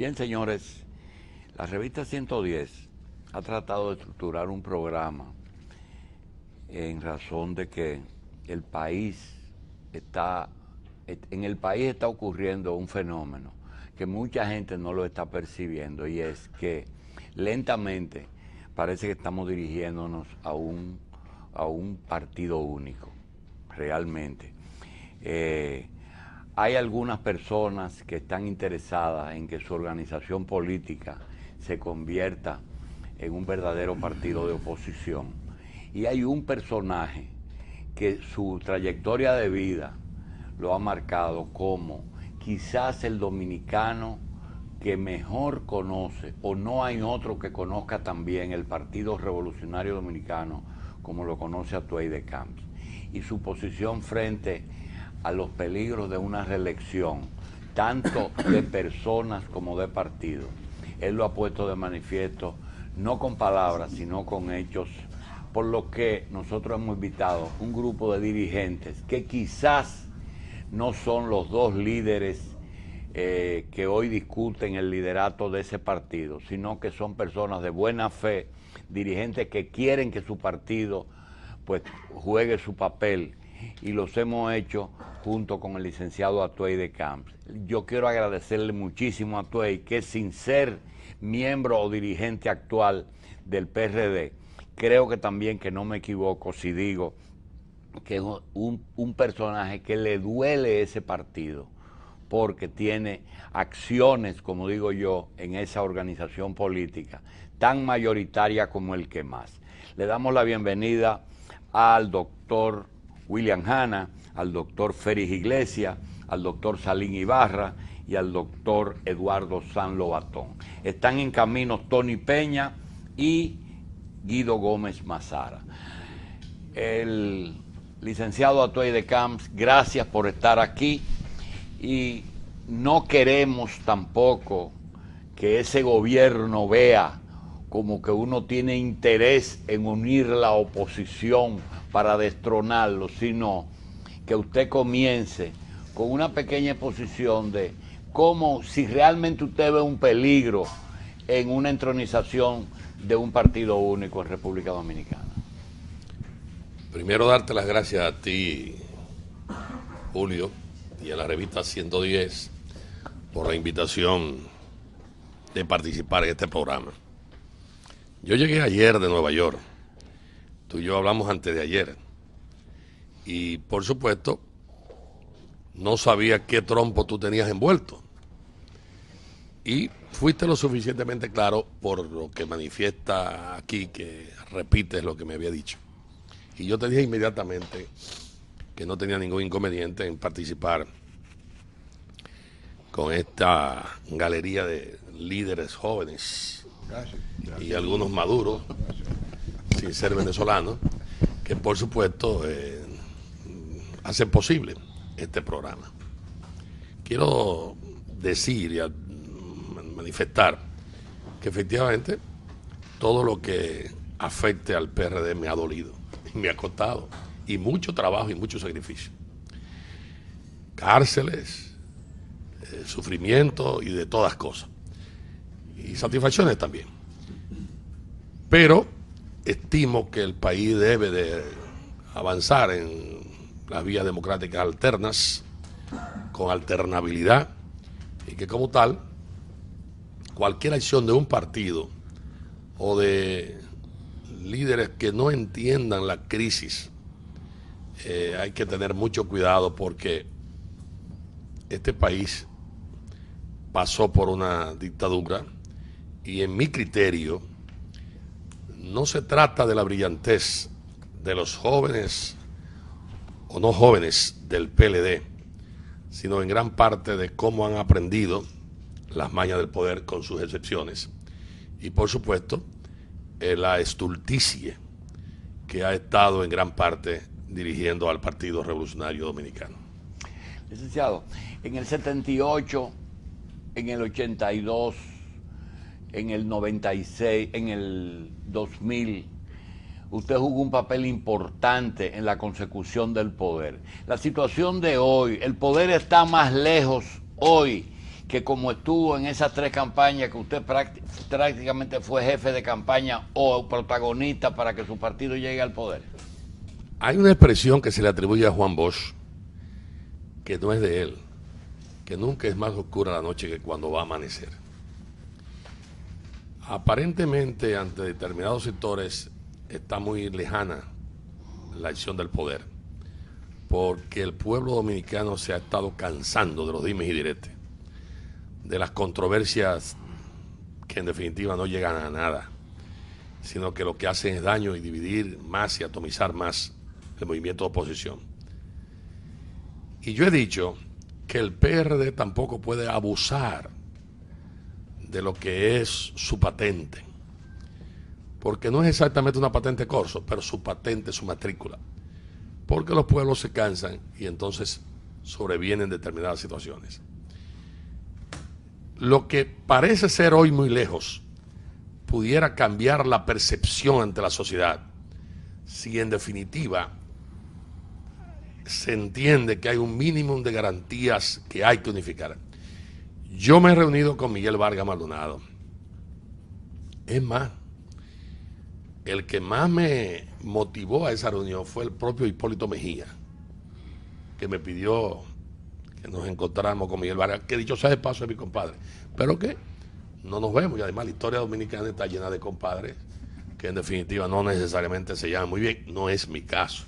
Bien, señores, la revista 110 ha tratado de estructurar un programa en razón de que en el país está ocurriendo un fenómeno que mucha gente no lo está percibiendo, y es que lentamente parece que estamos dirigiéndonos a un partido único, realmente. Hay algunas personas que están interesadas en que su organización política se convierta en un verdadero partido de oposición. Y hay un personaje que su trayectoria de vida lo ha marcado como quizás el dominicano que mejor conoce, o no hay otro que conozca también el Partido Revolucionario Dominicano como lo conoce Atuey de Camps. Y su posición frente a los peligros de una reelección, tanto de personas como de partidos, él lo ha puesto de manifiesto, no con palabras, sino con hechos, por lo que nosotros hemos invitado un grupo de dirigentes que quizás no son los dos líderes que hoy discuten el liderato de ese partido, sino que son personas de buena fe, dirigentes que quieren que su partido pues juegue su papel, y los hemos hecho junto con el licenciado Atuey de Camps. Yo quiero agradecerle muchísimo a Atuey, que sin ser miembro o dirigente actual del PRD, creo que también, que no me equivoco si digo que es un personaje que le duele ese partido, porque tiene acciones, como digo yo, en esa organización política, tan mayoritaria como el que más. Le damos la bienvenida al doctor William Hanna, al doctor Félix Iglesias, al doctor Salín Ibarra y al doctor Eduardo San Lobatón. Están en camino Tony Peña y Guido Gómez Mazara. El licenciado Atuey de Camps, gracias por estar aquí, y no queremos tampoco que ese gobierno vea como que uno tiene interés en unir la oposición para destronarlo, sino que usted comience con una pequeña exposición de cómo, si realmente usted ve un peligro en una entronización de un partido único en República Dominicana. Primero, darte las gracias a ti, Julio, y a la revista 110 por la invitación de participar en este programa. Yo llegué ayer de Nueva York. Tú y yo hablamos antes de ayer. Y, por supuesto, no sabía qué trompo tú tenías envuelto. Y fuiste lo suficientemente claro por lo que manifiesta aquí, que repites lo que me había dicho. Y yo te dije inmediatamente que no tenía ningún inconveniente en participar con esta galería de líderes jóvenes. Gracias. Y algunos maduros, sin ser venezolanos, que por supuesto hacen posible este programa. Quiero decir y manifestar que efectivamente todo lo que afecte al PRD me ha dolido, me ha costado, y mucho trabajo y mucho sacrificio. Cárceles, sufrimiento y de todas cosas. Y satisfacciones también. Pero estimo que el país debe de avanzar en las vías democráticas alternas, con alternabilidad, y que como tal, cualquier acción de un partido o de líderes que no entiendan la crisis, hay que tener mucho cuidado, porque este país pasó por una dictadura, y en mi criterio no se trata de la brillantez de los jóvenes o no jóvenes del PLD, sino en gran parte de cómo han aprendido las mañas del poder, con sus excepciones, y por supuesto la estulticia que ha estado en gran parte dirigiendo al Partido Revolucionario Dominicano. Licenciado, en el 78, en el 82, en el 96, en el 2000, usted jugó un papel importante en la consecución del poder. La situación de hoy, el poder está más lejos hoy que como estuvo en esas 3 campañas, que usted prácticamente fue jefe de campaña o protagonista para que su partido llegue al poder? Hay una expresión que se le atribuye a Juan Bosch, que no es de él, que nunca es más oscura la noche que cuando va a amanecer. Aparentemente, ante determinados sectores, está muy lejana la acción del poder, porque el pueblo dominicano se ha estado cansando de los dimes y diretes, de las controversias que en definitiva no llegan a nada, sino que lo que hacen es daño y dividir más y atomizar más el movimiento de oposición. Y yo he dicho que el PRD tampoco puede abusar de lo que es su patente, porque no es exactamente una patente corso, pero su patente, su matrícula, porque los pueblos se cansan y entonces sobrevienen determinadas situaciones. Lo que parece ser hoy muy lejos pudiera cambiar la percepción ante la sociedad si en definitiva se entiende que hay un mínimo de garantías que hay que unificar. Yo me he reunido con Miguel Vargas Maldonado. Es más, el que más me motivó a esa reunión fue el propio Hipólito Mejía, que me pidió que nos encontráramos con Miguel Vargas, que dicho sea de paso es mi compadre, pero que no nos vemos, y además la historia dominicana está llena de compadres que en definitiva no necesariamente se llaman muy bien. No es mi caso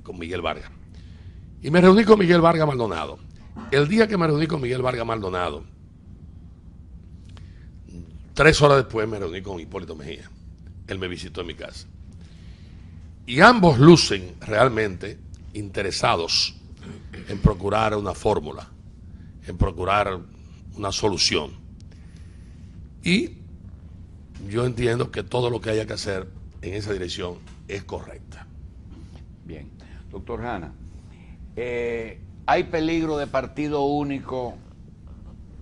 con Miguel Vargas. Y me reuní con Miguel Vargas Maldonado. El día que me reuní con Miguel Vargas Maldonado, 3 horas después me reuní con Hipólito Mejía. Él me visitó en mi casa. Y ambos lucen realmente interesados en procurar una fórmula, en procurar una solución. Y yo entiendo que todo lo que haya que hacer en esa dirección es correcta. Bien. Doctor Hanna, hay peligro de partido único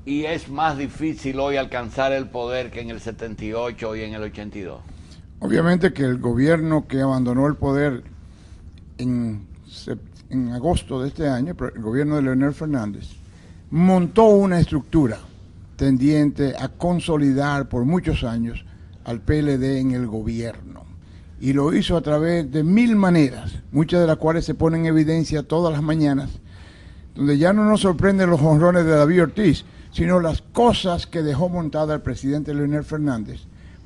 y es más difícil hoy alcanzar el poder que en el 78 y en el 82. Obviamente que el gobierno que abandonó el poder en agosto de este año, el gobierno de Leonel Fernández, montó una estructura tendiente a consolidar por muchos años al PLD en el gobierno. Y lo hizo a través de 1000 maneras, muchas de las cuales se ponen en evidencia todas las mañanas, donde ya no nos sorprenden los jonrones de David Ortiz, sino las cosas que dejó montada el presidente Leonel Fernández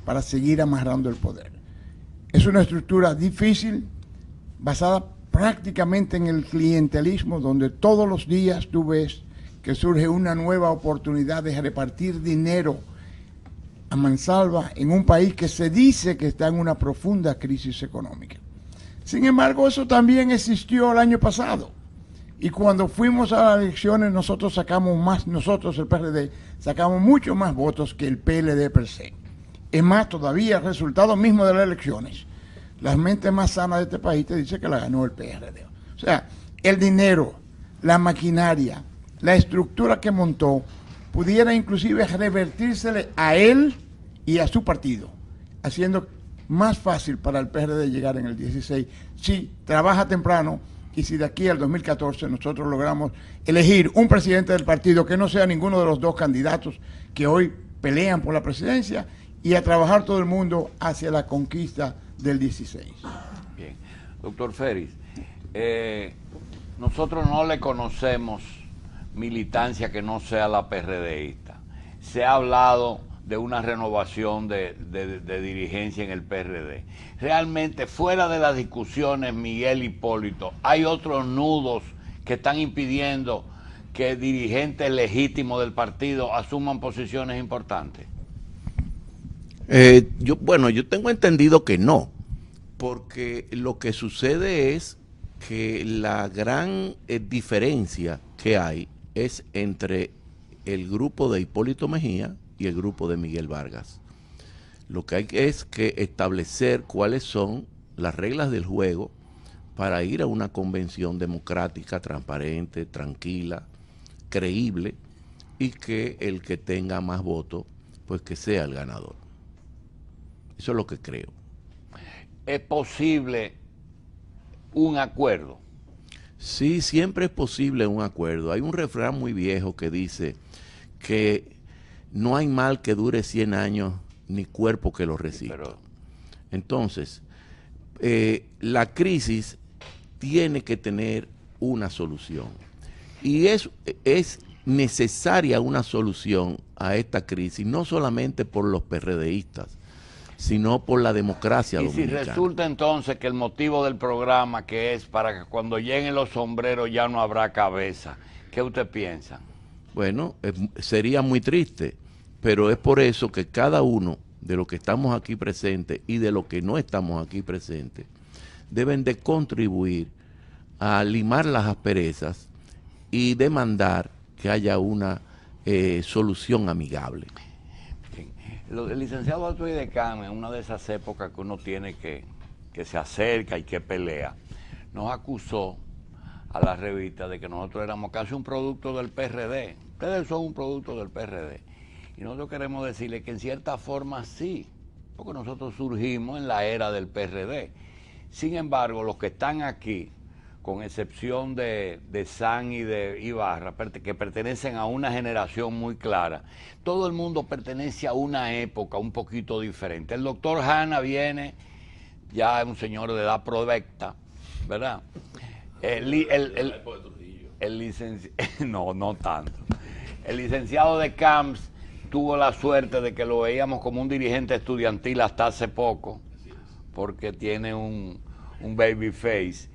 para seguir amarrando el poder. Es una estructura difícil, basada prácticamente en el clientelismo, donde todos los días tú ves que surge una nueva oportunidad de repartir dinero a mansalva en un país que se dice que está en una profunda crisis económica. Sin embargo, eso también existió el año pasado. Y cuando fuimos a las elecciones, nosotros, el PRD, sacamos mucho más votos que el PLD per se. Es más, todavía el resultado mismo de las elecciones, las mentes más sanas de este país te dice que la ganó el PRD. O sea, el dinero, la maquinaria, la estructura que montó, pudiera inclusive revertírsele a él y a su partido, haciendo más fácil para el PRD llegar en el 16, si trabaja temprano y si de aquí al 2014 nosotros logramos elegir un presidente del partido que no sea ninguno de los 2 candidatos que hoy pelean por la presidencia, y a trabajar todo el mundo hacia la conquista del 16. Bien. Doctor Félix, nosotros no le conocemos militancia que no sea la PRDista. Se ha hablado de una renovación de dirigencia en el PRD. Realmente, fuera de las discusiones, Miguel Hipólito, ¿hay otros nudos que están impidiendo que dirigentes legítimos del partido asuman posiciones importantes? Yo tengo entendido que no, porque lo que sucede es que la gran diferencia que hay es entre el grupo de Hipólito Mejía y el grupo de Miguel Vargas. Lo que hay es que establecer cuáles son las reglas del juego para ir a una convención democrática, transparente, tranquila, creíble, y que el que tenga más votos, pues que sea el ganador. Eso es lo que creo. ¿Es posible un acuerdo? Sí, siempre es posible un acuerdo. Hay un refrán muy viejo que dice que no hay mal que dure 100 años ni cuerpo que lo resista. Pero Entonces, la crisis tiene que tener una solución. Y es necesaria una solución a esta crisis, no solamente por los PRDistas, sino por la democracia y si dominicana. resulta entonces que el motivo del programa, que es para que cuando lleguen los sombreros ya no habrá cabeza, ¿qué usted piensa? Bueno, sería muy triste, pero es por eso que cada uno de los que estamos aquí presentes y de los que no estamos aquí presentes deben de contribuir a limar las asperezas y demandar que haya una solución amigable. El licenciado Arturo Decán, en una de esas épocas que uno tiene que se acerca y que pelea, nos acusó a la revista de que nosotros éramos casi un producto del PRD. Ustedes son un producto del PRD. Y nosotros queremos decirle que en cierta forma sí, porque nosotros surgimos en la era del PRD. Sin embargo, los que están aquí, con excepción de San y de Ibarra, que pertenecen a una generación muy clara, todo el mundo pertenece a una época un poquito diferente. El doctor Hanna viene, ya es un señor de edad provecta, ¿verdad? No tanto. El licenciado de Camps tuvo la suerte de que lo veíamos como un dirigente estudiantil hasta hace poco, porque tiene un baby face.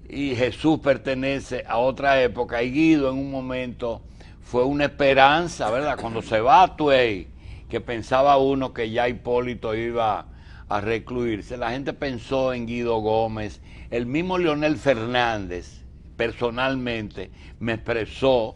Y Jesús pertenece a otra época, y Guido en un momento fue una esperanza, ¿verdad? Cuando se va a Tuey, que pensaba uno que ya Hipólito iba a recluirse, la gente pensó en Guido Gómez. El mismo Leonel Fernández, personalmente, me expresó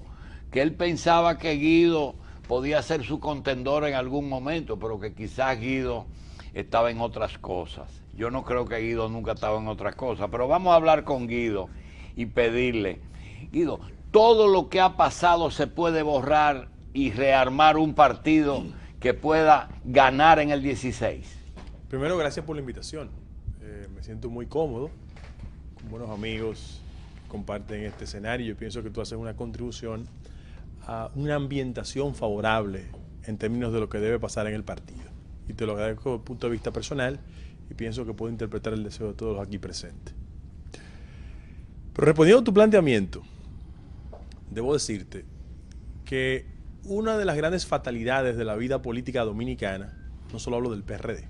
que él pensaba que Guido podía ser su contendor en algún momento, pero que quizás Guido estaba en otras cosas. Yo no creo que Guido nunca estaba en otras cosas, pero vamos a hablar con Guido y pedirle, Guido, todo lo que ha pasado se puede borrar y rearmar un partido que pueda ganar en el 16. Primero, gracias por la invitación. Me siento muy cómodo, con buenos amigos que comparten este escenario. Yo pienso que tú haces una contribución a una ambientación favorable en términos de lo que debe pasar en el partido. Y te lo agradezco desde el punto de vista personal, y pienso que puedo interpretar el deseo de todos los aquí presentes. Pero respondiendo a tu planteamiento, debo decirte que una de las grandes fatalidades de la vida política dominicana, no solo hablo del PRD,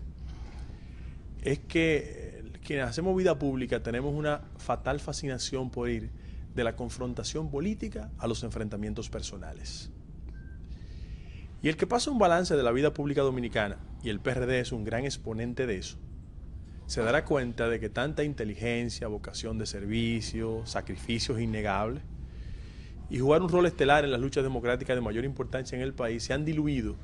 es que quienes hacemos vida pública tenemos una fatal fascinación por ir de la confrontación política a los enfrentamientos personales. Y el que pasa un balance de la vida pública dominicana, y el PRD es un gran exponente de eso, se dará cuenta de que tanta inteligencia, vocación de servicio, sacrificios innegables y jugar un rol estelar en las luchas democráticas de mayor importancia en el país se han diluido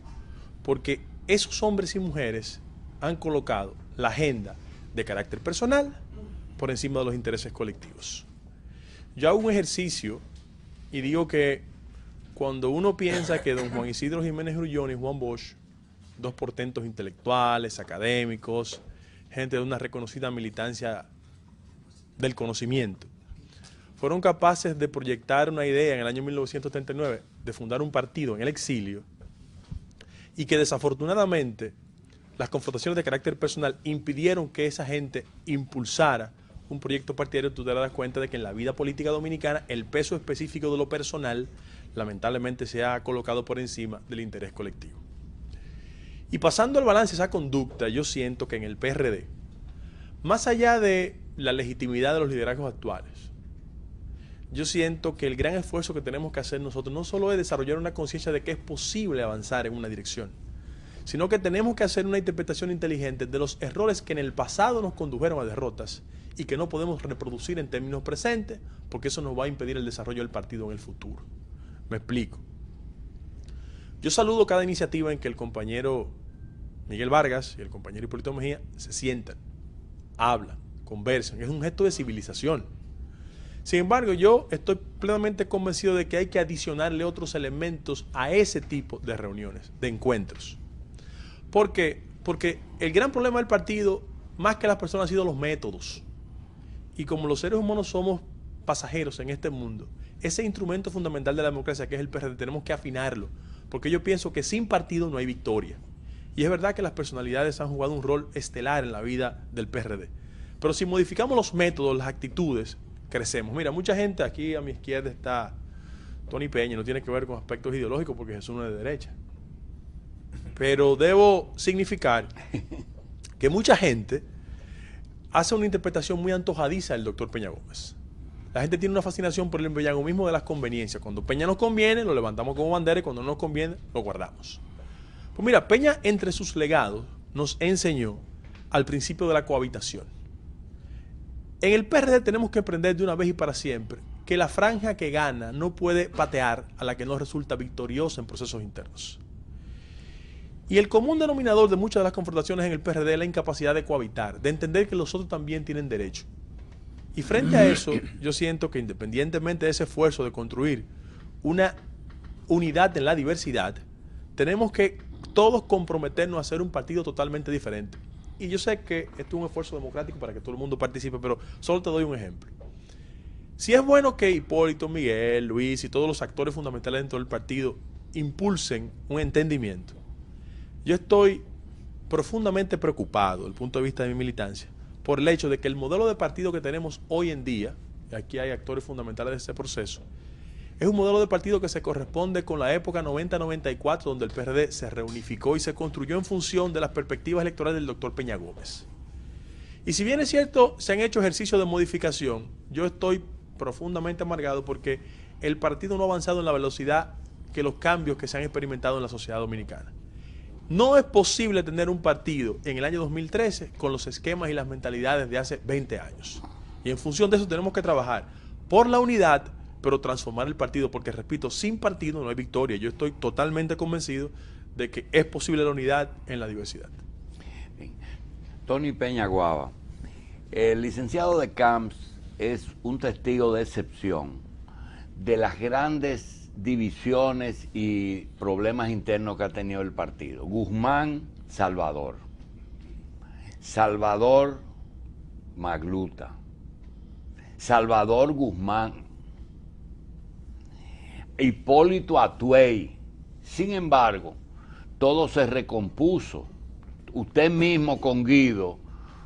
porque esos hombres y mujeres han colocado la agenda de carácter personal por encima de los intereses colectivos. Yo hago un ejercicio y digo que cuando uno piensa que don Juan Isidro Jiménez Grullón y Juan Bosch, dos portentos intelectuales, académicos, gente de una reconocida militancia del conocimiento, fueron capaces de proyectar una idea en el año 1939 de fundar un partido en el exilio, y que desafortunadamente las confrontaciones de carácter personal impidieron que esa gente impulsara un proyecto partidario. Tú te das cuenta de que en la vida política dominicana el peso específico de lo personal lamentablemente se ha colocado por encima del interés colectivo. Y pasando al balance de esa conducta, yo siento que en el PRD, más allá de la legitimidad de los liderazgos actuales, yo siento que el gran esfuerzo que tenemos que hacer nosotros no solo es desarrollar una conciencia de que es posible avanzar en una dirección, sino que tenemos que hacer una interpretación inteligente de los errores que en el pasado nos condujeron a derrotas y que no podemos reproducir en términos presentes, porque eso nos va a impedir el desarrollo del partido en el futuro. Me explico. Yo saludo cada iniciativa en que el compañero Miguel Vargas y el compañero Hipólito Mejía se sientan, hablan, conversan. Es un gesto de civilización. Sin embargo, yo estoy plenamente convencido de que hay que adicionarle otros elementos a ese tipo de reuniones, de encuentros. ¿Por qué? Porque el gran problema del partido, más que las personas, han sido los métodos. Y como los seres humanos somos pasajeros en este mundo, ese instrumento fundamental de la democracia que es el PRD, tenemos que afinarlo, porque yo pienso que sin partido no hay victoria. Y es verdad que las personalidades han jugado un rol estelar en la vida del PRD. Pero si modificamos los métodos, las actitudes, crecemos. Mira, mucha gente, aquí a mi izquierda está Tony Peña, no tiene que ver con aspectos ideológicos porque Jesús no es de derecha. Pero debo significar que mucha gente hace una interpretación muy antojadiza del doctor Peña Gómez. La gente tiene una fascinación por el embellagomismo de las conveniencias. Cuando Peña nos conviene, lo levantamos como bandera, y cuando no nos conviene, lo guardamos. Pues mira, Peña, entre sus legados, nos enseñó al principio de la cohabitación. En el PRD tenemos que aprender de una vez y para siempre que la franja que gana no puede patear a la que no resulta victoriosa en procesos internos. Y el común denominador de muchas de las confrontaciones en el PRD es la incapacidad de cohabitar, de entender que los otros también tienen derecho. Y frente a eso, yo siento que independientemente de ese esfuerzo de construir una unidad en la diversidad, tenemos que todos comprometernos a hacer un partido totalmente diferente. Y yo sé que esto es un esfuerzo democrático para que todo el mundo participe, pero solo te doy un ejemplo. Si es bueno que Hipólito, Miguel, Luis y todos los actores fundamentales dentro del partido impulsen un entendimiento, yo estoy profundamente preocupado desde el punto de vista de mi militancia por el hecho de que el modelo de partido que tenemos hoy en día, y aquí hay actores fundamentales de ese proceso, es un modelo de partido que se corresponde con la época 90-94, donde el PRD se reunificó y se construyó en función de las perspectivas electorales del doctor Peña Gómez. Y si bien es cierto, se han hecho ejercicios de modificación, yo estoy profundamente amargado porque el partido no ha avanzado en la velocidad que los cambios que se han experimentado en la sociedad dominicana. No es posible tener un partido en el año 2013 con los esquemas y las mentalidades de hace 20 años. Y en función de eso tenemos que trabajar por la unidad, pero transformar el partido, porque repito, sin partido no hay victoria. Yo estoy totalmente convencido de que es posible la unidad en la diversidad. Bien. Tony Peña Guava, el licenciado de Camps es un testigo de excepción de las grandes divisiones y problemas internos que ha tenido el partido. Guzmán, Salvador. Salvador, Magluta. Salvador, Guzmán. Hipólito, Atuey. Sin embargo, todo se recompuso. Usted mismo con Guido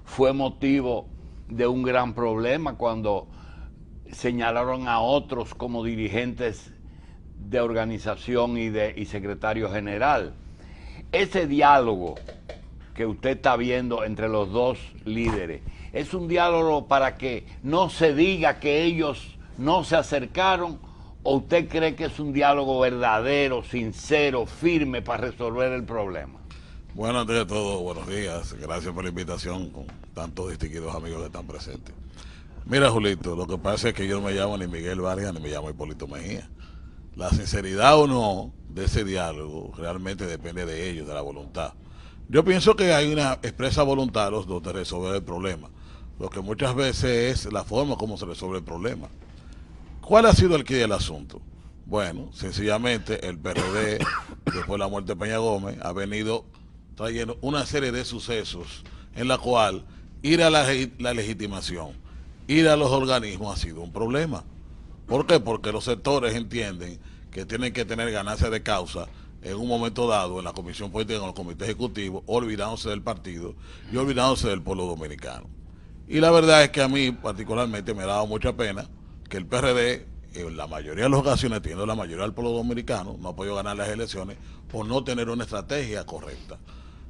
fue motivo de un gran problema cuando señalaron a otros como dirigentes de organización y secretario general. Ese diálogo que usted está viendo entre los dos líderes, ¿es un diálogo para que no se diga que ellos no se acercaron, o usted cree que es un diálogo verdadero, sincero, firme para resolver el problema? Bueno, antes de todo, buenos días. Gracias por la invitación con tantos distinguidos amigos que están presentes. Mira, Julito, lo que pasa es que yo no me llamo ni Miguel Vargas ni me llamo Hipólito Mejía. La sinceridad o no de ese diálogo realmente depende de ellos, de la voluntad. Yo pienso que hay una expresa voluntad de los dos de resolver el problema. Lo que muchas veces es la forma como se resuelve el problema. ¿Cuál ha sido el quid del asunto? Bueno, sencillamente el PRD, después de la muerte de Peña Gómez, ha venido trayendo una serie de sucesos en la cual ir a la legitimación, ir a los organismos ha sido un problema. ¿Por qué? Porque los sectores entienden que tienen que tener ganancia de causa en un momento dado en la comisión política, en el comité ejecutivo, olvidándose del partido y olvidándose del pueblo dominicano. Y la verdad es que a mí particularmente me ha dado mucha pena que el PRD, en la mayoría de las ocasiones, teniendo la mayoría del pueblo dominicano, no ha podido ganar las elecciones por no tener una estrategia correcta.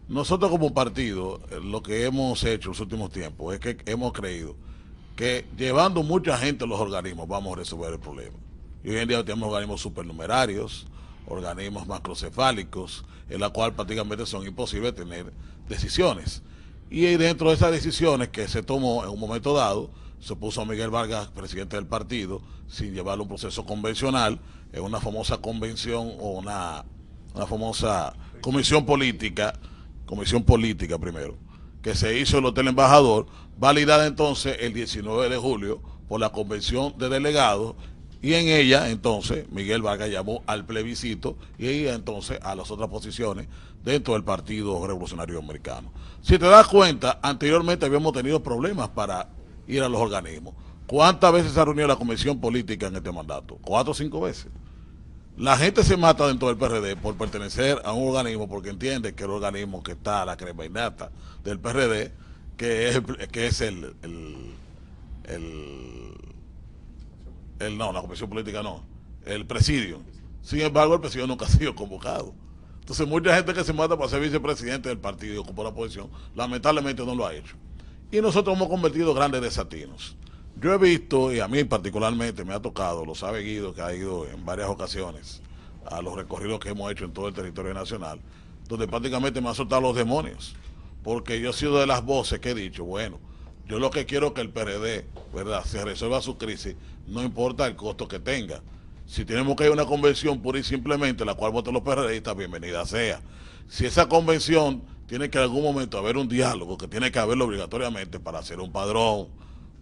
Nosotros como partido, lo que hemos hecho en los últimos tiempos es que hemos creído que llevando mucha gente a los organismos vamos a resolver el problema. Y hoy en día tenemos organismos supernumerarios, organismos macrocefálicos, en la cual prácticamente son imposibles tener decisiones. Y dentro de esas decisiones que se tomó en un momento dado, se puso a Miguel Vargas, presidente del partido, sin llevarlo a un proceso convencional, en una famosa convención o una famosa comisión política primero, que se hizo en el Hotel Embajador, validada entonces el 19 de julio por la convención de delegados, y en ella entonces Miguel Vargas llamó al plebiscito y ella entonces a las otras posiciones dentro del Partido Revolucionario Americano. Si te das cuenta, anteriormente habíamos tenido problemas para ir a los organismos, ¿Cuántas veces se ha reunido la comisión política en este mandato? 4 o 5 veces. La gente se mata dentro del PRD por pertenecer a un organismo porque entiende que el organismo que está a la crema innata del PRD, que es no, la comisión política no, el presidio. Sin embargo, el presidio nunca ha sido convocado. Entonces, mucha gente que se mata para ser vicepresidente del partido y ocupar la posición, lamentablemente no lo ha hecho. Y nosotros hemos convertido grandes desatinos. Yo he visto, y a mí particularmente me ha tocado, lo sabe Guido, que ha ido en varias ocasiones a los recorridos que hemos hecho en todo el territorio nacional, donde prácticamente me han soltado los demonios, porque yo he sido de las voces que he dicho, bueno, yo lo que quiero es que el PRD, ¿verdad?, se resuelva su crisis, no importa el costo que tenga. Si tenemos que ir a una convención pura y simplemente, la cual voten los PRDistas, bienvenida sea. Si esa convención tiene que en algún momento haber un diálogo, que tiene que haberlo obligatoriamente para hacer un padrón,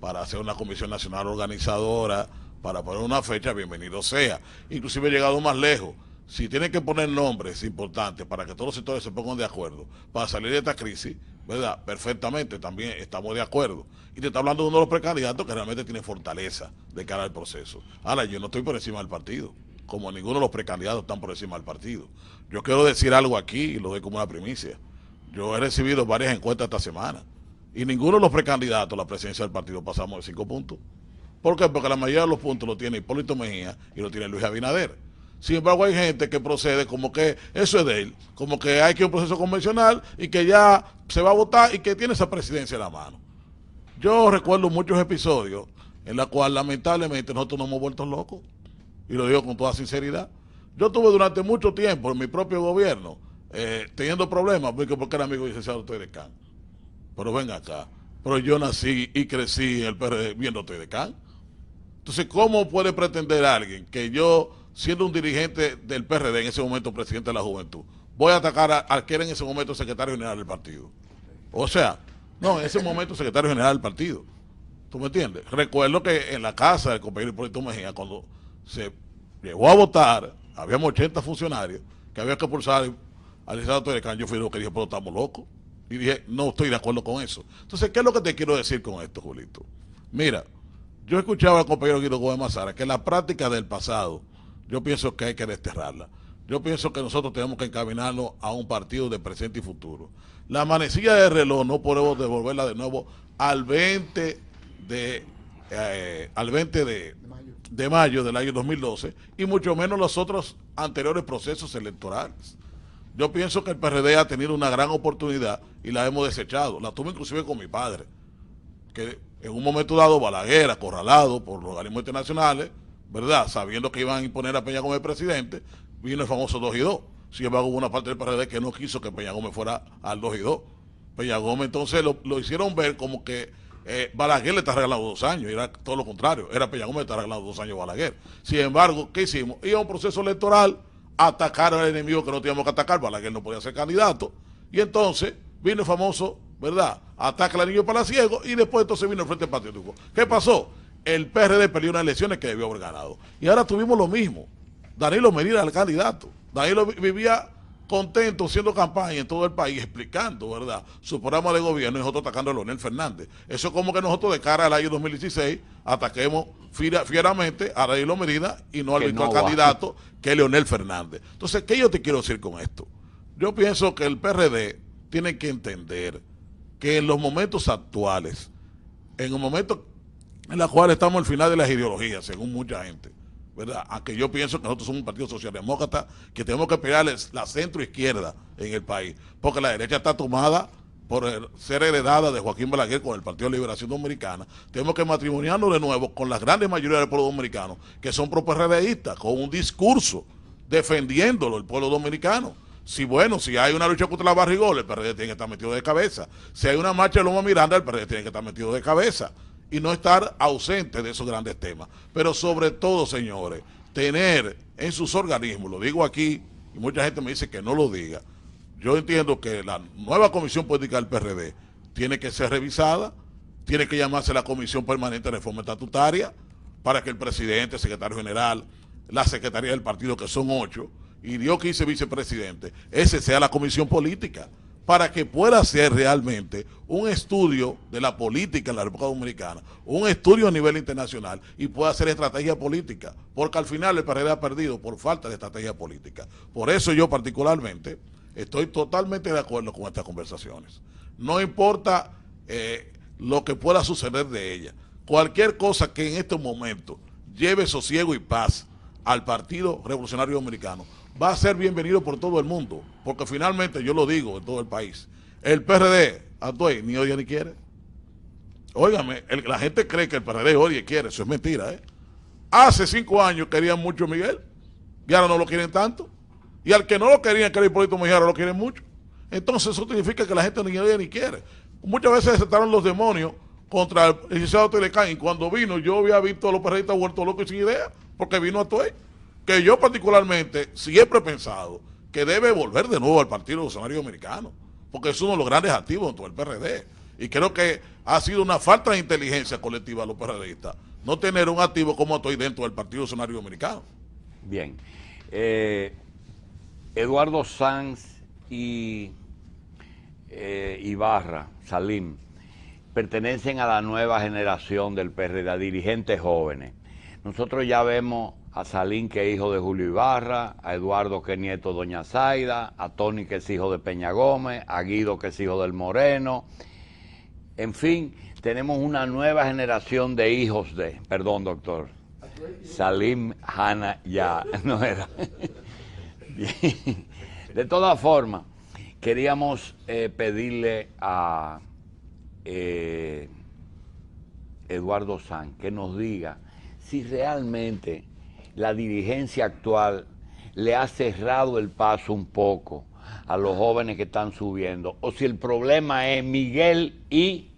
para hacer una comisión nacional organizadora, para poner una fecha, bienvenido sea. Inclusive he llegado más lejos. Si tienen que poner nombres importantes para que todos los sectores se pongan de acuerdo para salir de esta crisis, ¿verdad? Perfectamente, también estamos de acuerdo. Y te está hablando de uno de los precandidatos que realmente tiene fortaleza de cara al proceso. Ahora, yo no estoy por encima del partido, como ninguno de los precandidatos están por encima del partido. Yo quiero decir algo aquí y lo doy como una primicia. Yo he recibido varias encuestas esta semana. Y ninguno de los precandidatos a la presidencia del partido pasamos de 5 puntos. ¿Por qué? Porque la mayoría de los puntos lo tiene Hipólito Mejía y lo tiene Luis Abinader. Sin embargo, hay gente que procede como que eso es de él, como que hay que ir a un proceso convencional y que ya se va a votar y que tiene esa presidencia en la mano. Yo recuerdo muchos episodios en los cuales lamentablemente nosotros nos hemos vuelto locos, y lo digo con toda sinceridad. Yo tuve durante mucho tiempo en mi propio gobierno teniendo problemas porque era amigo del licenciado Tedecán. Pero ven acá, pero yo nací y crecí en el PRD viendo Tedecán. Entonces, ¿cómo puede pretender alguien que yo, siendo un dirigente del PRD, en ese momento presidente de la juventud, voy a atacar al que era en ese momento secretario general del partido? O sea, no, en ese momento secretario general del partido. ¿Tú me entiendes? Recuerdo que en la casa del compañero Hipólito Mejía, cuando se llegó a votar, habíamos 80 funcionarios que había que expulsar al licenciado Tedecán. Yo fui lo que dije, pero estamos locos. Y dije, no estoy de acuerdo con eso. Entonces, ¿qué es lo que te quiero decir con esto, Julito? Mira, yo escuchaba al compañero Guido Gómez Mazara que la práctica del pasado, yo pienso que hay que desterrarla. Yo pienso que nosotros tenemos que encaminarnos a un partido de presente y futuro. La manecilla de reloj no podemos devolverla de nuevo al 20 de mayo del año 2012 y mucho menos los otros anteriores procesos electorales. Yo pienso que el PRD ha tenido una gran oportunidad y la hemos desechado. La tuve inclusive con mi padre, que en un momento dado Balaguer, acorralado por los organismos internacionales, ¿verdad?, sabiendo que iban a imponer a Peña Gómez presidente, vino el famoso 2 y 2. Sin embargo, hubo una parte del PRD que no quiso que Peña Gómez fuera al 2 y 2. Peña Gómez entonces lo hicieron ver como que Balaguer le está regalando 2 años, y era todo lo contrario, era Peña Gómez le está regalando 2 años a Balaguer. Sin embargo, ¿qué hicimos? Iba a un proceso electoral, atacar al enemigo que no teníamos que atacar, Balaguer no podía ser candidato, y entonces vino el famoso, ¿verdad?, ataque al niño palaciego, y después entonces vino el Frente Patriótico. ¿Qué pasó? El PRD perdió unas elecciones que debió haber ganado, y ahora tuvimos lo mismo. Danilo Medina era el candidato, Danilo vivía contento siendo campaña en todo el país, explicando, ¿verdad?, su programa de gobierno, y nosotros atacando a Leonel Fernández. Eso es como que nosotros de cara al año 2016 ataquemos fieramente a Danilo Medina y no al virtual candidato que es Leonel Fernández. Entonces, ¿qué yo te quiero decir con esto? Yo pienso que el PRD tiene que entender que en los momentos actuales, en un momento en el cual estamos al final de las ideologías, según mucha gente, ¿verdad?, aunque yo pienso que nosotros somos un partido socialdemócrata, que tenemos que pegarles la centro izquierda en el país, porque la derecha está tomada por ser heredada de Joaquín Balaguer con el Partido de Liberación Dominicana. Tenemos que matrimoniarnos de nuevo con la gran mayoría del pueblo dominicano, que son pro-PRDistas, con un discurso defendiéndolo el pueblo dominicano. Si hay una lucha contra la barrigola, el PRD tiene que estar metido de cabeza. Si hay una marcha de Loma Miranda, el PRD tiene que estar metido de cabeza. Y no estar ausente de esos grandes temas. Pero sobre todo, señores, tener en sus organismos, lo digo aquí, y mucha gente me dice que no lo diga, yo entiendo que la nueva comisión política del PRD tiene que ser revisada, tiene que llamarse la Comisión Permanente de Reforma Estatutaria, para que el presidente, el secretario general, la secretaría del partido, que son 8, y Dios 15 vicepresidentes, ese sea la comisión política, para que pueda hacer realmente un estudio de la política en la República Dominicana, un estudio a nivel internacional y pueda hacer estrategia política, porque al final el PRD ha perdido por falta de estrategia política. Por eso yo particularmente estoy totalmente de acuerdo con estas conversaciones. No importa lo que pueda suceder de ellas, cualquier cosa que en estos momentos lleve sosiego y paz al Partido Revolucionario Dominicano va a ser bienvenido por todo el mundo, porque finalmente, yo lo digo en todo el país, el PRD, Atuey, ni odia ni quiere. Óigame, la gente cree que el PRD odia y quiere, eso es mentira, ¿eh? Hace 5 años querían mucho a Miguel, y ahora no lo quieren tanto, y al que no lo querían, que era Hipólito Mejía, ahora lo quieren mucho. Entonces eso significa que la gente ni odia ni quiere. Muchas veces se trataron los demonios contra el licenciado Telecán, y cuando vino, yo había visto a los PRDistas vueltos locos y sin idea, porque vino Atuey. Que yo particularmente siempre he pensado que debe volver de nuevo al Partido Revolucionario Dominicano, porque es uno de los grandes activos dentro del PRD. Y creo que ha sido una falta de inteligencia colectiva de los PRDistas no tener un activo como Atuey dentro del Partido Revolucionario Dominicano. Bien. Eduardo Sanz y Ibarra, Salim, pertenecen a la nueva generación del PRD, a dirigentes jóvenes. Nosotros ya vemos a Salim, que es hijo de Julio Ibarra, a Eduardo, que es nieto de Doña Zaida, a Tony, que es hijo de Peña Gómez, a Guido, que es hijo del Moreno. En fin, tenemos una nueva generación de hijos de... Perdón, doctor. Salim, Hanna, ya no era. Bien. De todas formas, queríamos pedirle a Eduardo Sanz que nos diga si realmente la dirigencia actual le ha cerrado el paso un poco a los jóvenes que están subiendo, o si el problema es Miguel e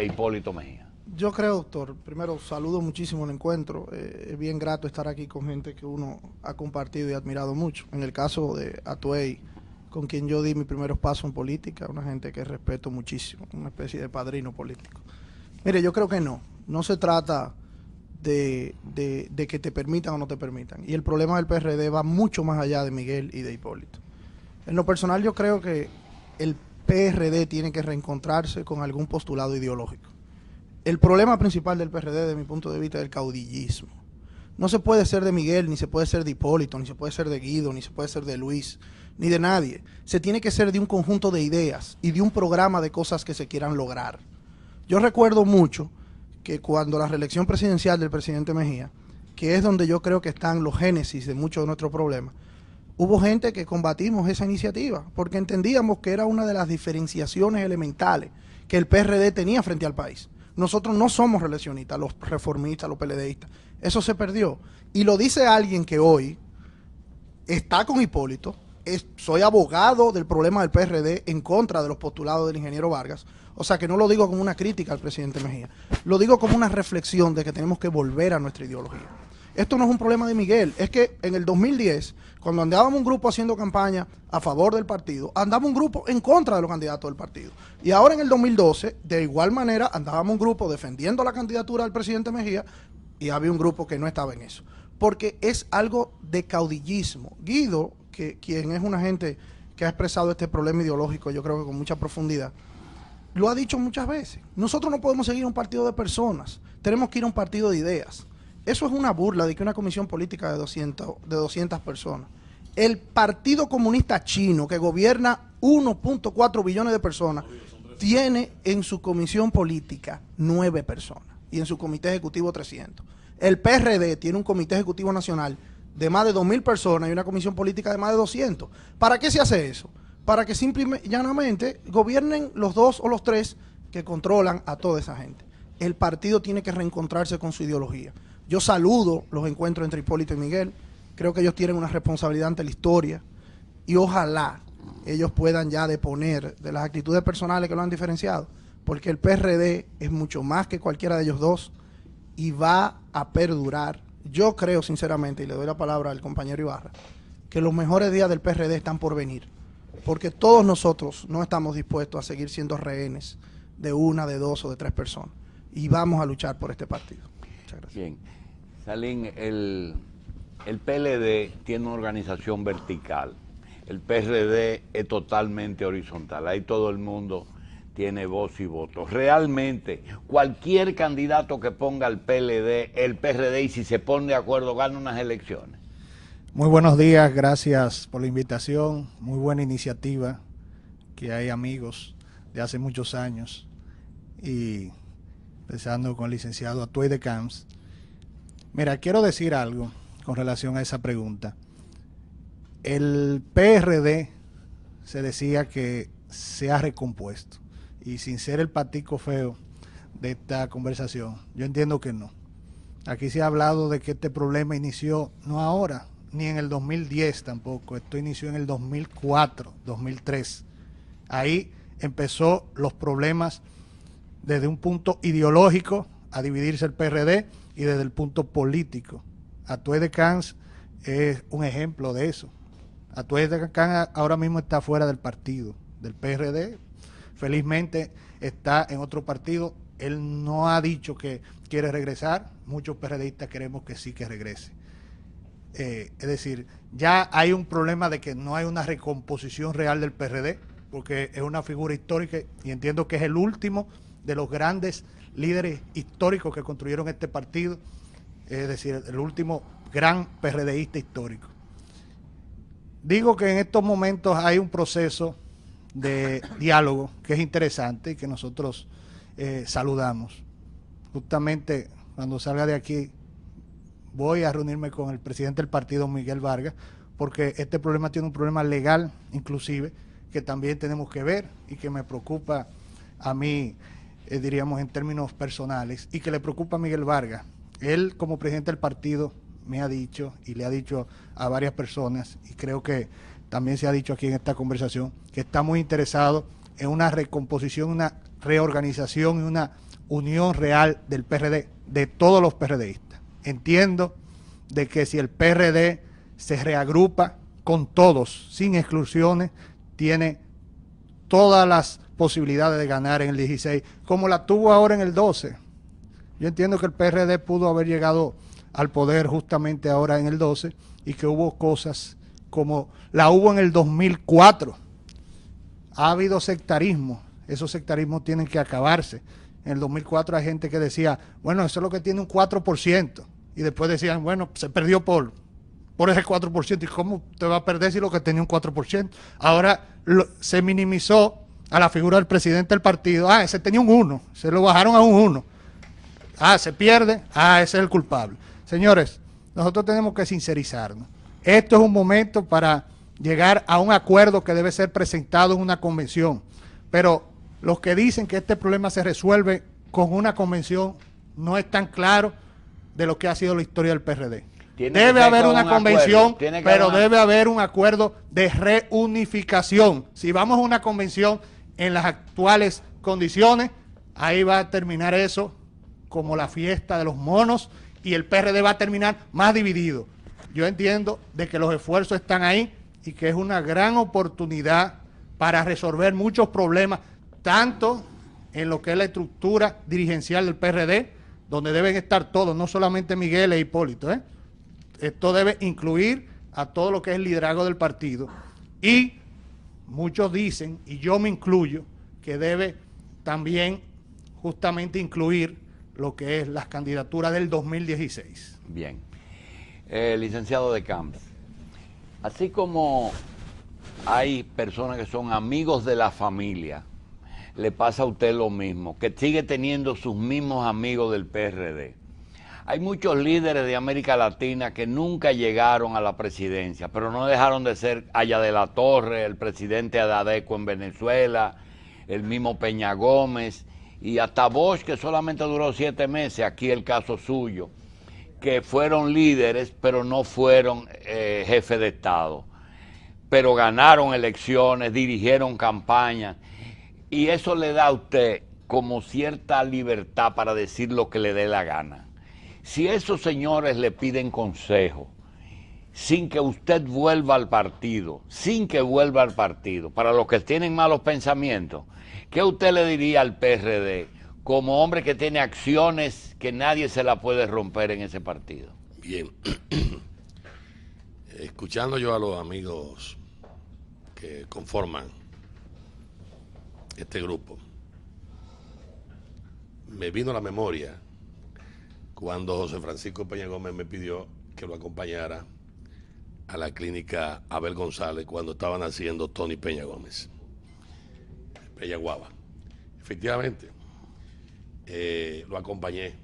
Hipólito Mejía. Yo creo, doctor, primero saludo muchísimo el encuentro, es bien grato estar aquí con gente que uno ha compartido y admirado mucho. En el caso de Atuey, con quien yo di mis primeros pasos en política, una gente que respeto muchísimo, una especie de padrino político. Mire, yo creo que no se trata de que te permitan o no te permitan. Y el problema del PRD va mucho más allá de Miguel y de Hipólito. En lo personal, yo creo que el PRD tiene que reencontrarse con algún postulado ideológico. El problema principal del PRD, desde mi punto de vista, es el caudillismo. No se puede ser de Miguel, ni se puede ser de Hipólito, ni se puede ser de Guido, ni se puede ser de Luis, ni de nadie. Se tiene que ser de un conjunto de ideas y de un programa de cosas que se quieran lograr. Yo recuerdo mucho que cuando la reelección presidencial del presidente Mejía, que es donde yo creo que están los génesis de muchos de nuestros problemas, hubo gente que combatimos esa iniciativa, porque entendíamos que era una de las diferenciaciones elementales que el PRD tenía frente al país. Nosotros no somos reeleccionistas, los reformistas, los PLDistas. Eso se perdió. Y lo dice alguien que hoy está con Hipólito, soy abogado del problema del PRD en contra de los postulados del ingeniero Vargas. O sea que no lo digo como una crítica al presidente Mejía, lo digo como una reflexión de que tenemos que volver a nuestra ideología. Esto no es un problema de Miguel, es que en el 2010, cuando andábamos un grupo haciendo campaña a favor del partido, andábamos un grupo en contra de los candidatos del partido. Y ahora en el 2012, de igual manera, andábamos un grupo defendiendo la candidatura del presidente Mejía y había un grupo que no estaba en eso. Porque es algo de caudillismo. Guido, quien es una gente que ha expresado este problema ideológico, yo creo que con mucha profundidad, lo ha dicho muchas veces. Nosotros no podemos seguir un partido de personas, tenemos que ir a un partido de ideas. Eso es una burla de que una comisión política de 200 personas. El Partido Comunista Chino, que gobierna 1.4 billones de personas, tiene en su comisión política 9 personas y en su comité ejecutivo 300. El PRD tiene un comité ejecutivo nacional de más de 2.000 personas y una comisión política de más de 200. ¿Para qué se hace eso? Para que simple y llanamente gobiernen los 2 o los 3 que controlan a toda esa gente. El partido tiene que reencontrarse con su ideología. Yo saludo los encuentros entre Hipólito y Miguel. Creo que ellos tienen una responsabilidad ante la historia y ojalá ellos puedan ya deponer de las actitudes personales que lo han diferenciado, porque el PRD es mucho más que cualquiera de ellos dos y va a perdurar. Yo creo sinceramente, y le doy la palabra al compañero Ibarra, que los mejores días del PRD están por venir, porque todos nosotros no estamos dispuestos a seguir siendo rehenes de 1, de 2 o de 3 personas y vamos a luchar por este partido. Muchas gracias. Bien, Salim, el PLD tiene una organización vertical. el PRD es totalmente horizontal. Ahí todo el mundo tiene voz y voto. Realmente, cualquier candidato que ponga el PRD, y si se pone de acuerdo, gana unas elecciones. Muy buenos días, gracias por la invitación. Muy buena iniciativa, que hay amigos de hace muchos años. Y empezando con el licenciado Atuey de Camps. Mira, quiero decir algo con relación a esa pregunta. El PRD se decía que se ha recompuesto. Y sin ser el patico feo de esta conversación, yo entiendo que no. Aquí se ha hablado de que este problema inició no ahora, ni en el 2010 tampoco. Esto inició en el 2004, 2003. Ahí empezó los problemas desde un punto ideológico a dividirse el PRD y desde el punto político. Atuey de Camps es un ejemplo de eso. Atuey de Camps ahora mismo está fuera del partido, del PRD. Felizmente está en otro partido. Él no ha dicho que quiere regresar. Muchos PRDistas queremos que sí que regrese. Es decir, ya hay un problema de que no hay una recomposición real del PRD, porque es una figura histórica y entiendo que es el último de los grandes líderes históricos que construyeron este partido, es decir, el último gran PRDista histórico. Digo que en estos momentos hay un proceso de diálogo que es interesante y que nosotros saludamos. Justamente cuando salga de aquí voy a reunirme con el presidente del partido, Miguel Vargas, porque este problema tiene un problema legal inclusive que también tenemos que ver y que me preocupa a mí, diríamos en términos personales, y que le preocupa a Miguel Vargas. Él como presidente del partido me ha dicho y le ha dicho a varias personas, y creo que también se ha dicho aquí en esta conversación, que está muy interesado en una recomposición, una reorganización y una unión real del PRD, de todos los PRDistas. Entiendo de que si el PRD se reagrupa con todos, sin exclusiones, tiene todas las posibilidades de ganar en el 16, como la tuvo ahora en el 12. Yo entiendo que el PRD pudo haber llegado al poder justamente ahora en el 12 y que hubo cosas como la hubo en el 2004. Ha habido sectarismo, esos sectarismos tienen que acabarse. En el 2004 hay gente que decía, bueno, eso es lo que tiene un 4%, y después decían, bueno, se perdió por ese 4%, ¿y cómo te va a perder si lo que tenía un 4%? Ahora se minimizó a la figura del presidente del partido, ese tenía un 1, se lo bajaron a un 1, se pierde, ese es el culpable. Señores, nosotros tenemos que sincerizarnos. Esto es un momento para llegar a un acuerdo que debe ser presentado en una convención, pero los que dicen que este problema se resuelve con una convención no están claros de lo que ha sido la historia del PRD. Debe haber una convención, pero debe haber un acuerdo de reunificación. Si vamos a una convención en las actuales condiciones, ahí va a terminar eso como la fiesta de los monos y el PRD va a terminar más dividido. Yo entiendo de que los esfuerzos están ahí y que es una gran oportunidad para resolver muchos problemas, tanto en lo que es la estructura dirigencial del PRD, donde deben estar todos, no solamente Miguel e Hipólito, Esto debe incluir a todo lo que es el liderazgo del partido. Y muchos dicen, y yo me incluyo, que debe también justamente incluir lo que es las candidaturas del 2016. Bien. Licenciado de Camps, así como hay personas que son amigos de la familia, le pasa a usted lo mismo, que sigue teniendo sus mismos amigos del PRD. Hay muchos líderes de América Latina que nunca llegaron a la presidencia, pero no dejaron de ser Aya de la Torre, el presidente Adadeco en Venezuela, el mismo Peña Gómez, y hasta Bosch, que solamente duró 7 meses, aquí el caso suyo, que fueron líderes, pero no fueron jefes de Estado, pero ganaron elecciones, dirigieron campañas, y eso le da a usted como cierta libertad para decir lo que le dé la gana. Si esos señores le piden consejo, sin que usted vuelva al partido, para los que tienen malos pensamientos, ¿qué usted le diría al PRD como hombre que tiene acciones que nadie se la puede romper en ese partido? Bien. Escuchando yo a los amigos que conforman este grupo, me vino a la memoria cuando José Francisco Peña Gómez me pidió que lo acompañara a la clínica Abel González cuando estaban haciendo Tony Peña Gómez, Peña Guava. Efectivamente, lo acompañé.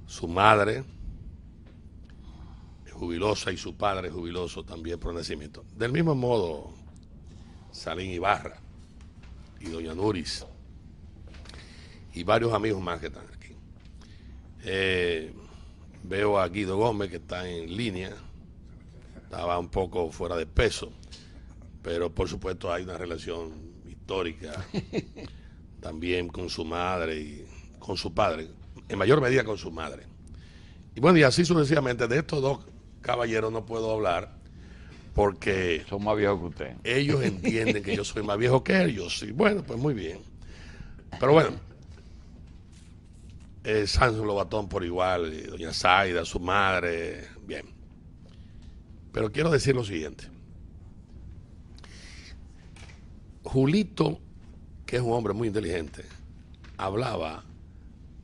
Su madre, jubilosa, y su padre, jubiloso también por nacimiento. Del mismo modo, Salín Ibarra y doña Nuris y varios amigos más que están aquí. Veo a Guido Gómez, que está en línea. Estaba un poco fuera de peso, pero por supuesto hay una relación histórica también con su madre y con su padre, en mayor medida con su madre. Y bueno, y así sucesivamente. De estos dos caballeros no puedo hablar porque son más viejos que usted. Ellos entienden que yo soy más viejo que ellos. Y bueno, pues muy bien. Pero bueno, Sanso Lobatón por igual, y doña Zaida, su madre, bien. Pero quiero decir lo siguiente. Julito, que es un hombre muy inteligente, hablaba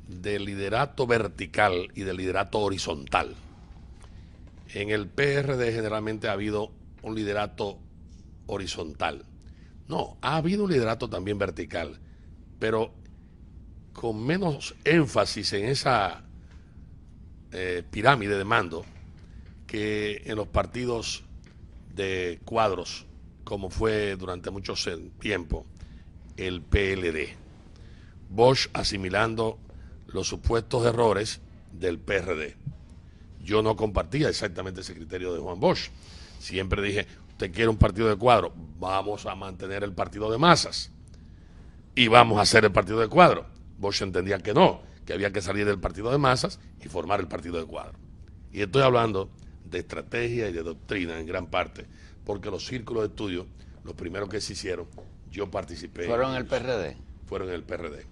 del liderato vertical y del liderato horizontal. En el PRD generalmente ha habido un liderato horizontal. No, ha habido un liderato también vertical, pero con menos énfasis en esa pirámide de mando que en los partidos de cuadros, como fue durante mucho tiempo el PLD. Bosch asimilando los supuestos errores del PRD. Yo no compartía exactamente ese criterio de Juan Bosch. Siempre dije, usted quiere un partido de cuadro, vamos a mantener el partido de masas y vamos a hacer el partido de cuadro. Bosch entendía que no, que había que salir del partido de masas y formar el partido de cuadro. Y estoy hablando de estrategia y de doctrina en gran parte, porque los círculos de estudio, los primeros que se hicieron, yo participé. ¿Fueron en el PRD? Fueron en el PRD.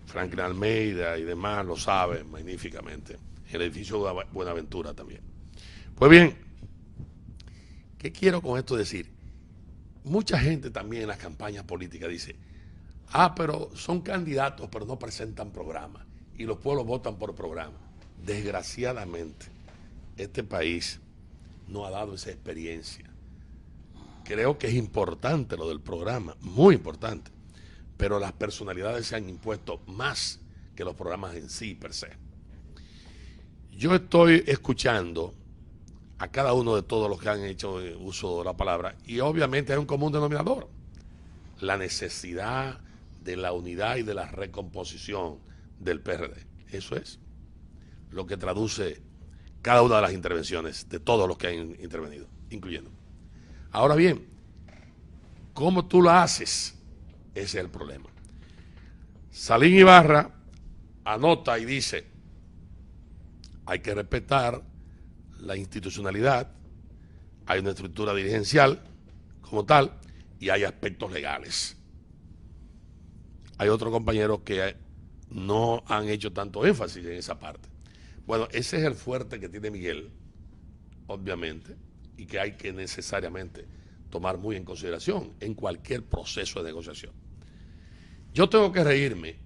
Franklin Almeida y demás lo saben magníficamente. El edificio de Buenaventura también. Pues bien, ¿qué quiero con esto decir? Mucha gente también en las campañas políticas dice, pero son candidatos pero no presentan programa y los pueblos votan por programa. Desgraciadamente, este país no ha dado esa experiencia. Creo que es importante lo del programa, muy importante, pero las personalidades se han impuesto más que los programas en sí per se. Yo estoy escuchando a cada uno de todos los que han hecho uso de la palabra y obviamente hay un común denominador, la necesidad de la unidad y de la recomposición del PRD. Eso es lo que traduce cada una de las intervenciones de todos los que han intervenido, incluyendo. Ahora bien, ¿cómo tú lo haces? Ese es el problema. Salín Ibarra anota y dice, hay que respetar la institucionalidad, hay una estructura dirigencial como tal y hay aspectos legales. Hay otros compañeros que no han hecho tanto énfasis en esa parte. Bueno, ese es el fuerte que tiene Miguel, obviamente, y que hay que necesariamente tomar muy en consideración en cualquier proceso de negociación. Yo tengo que reírme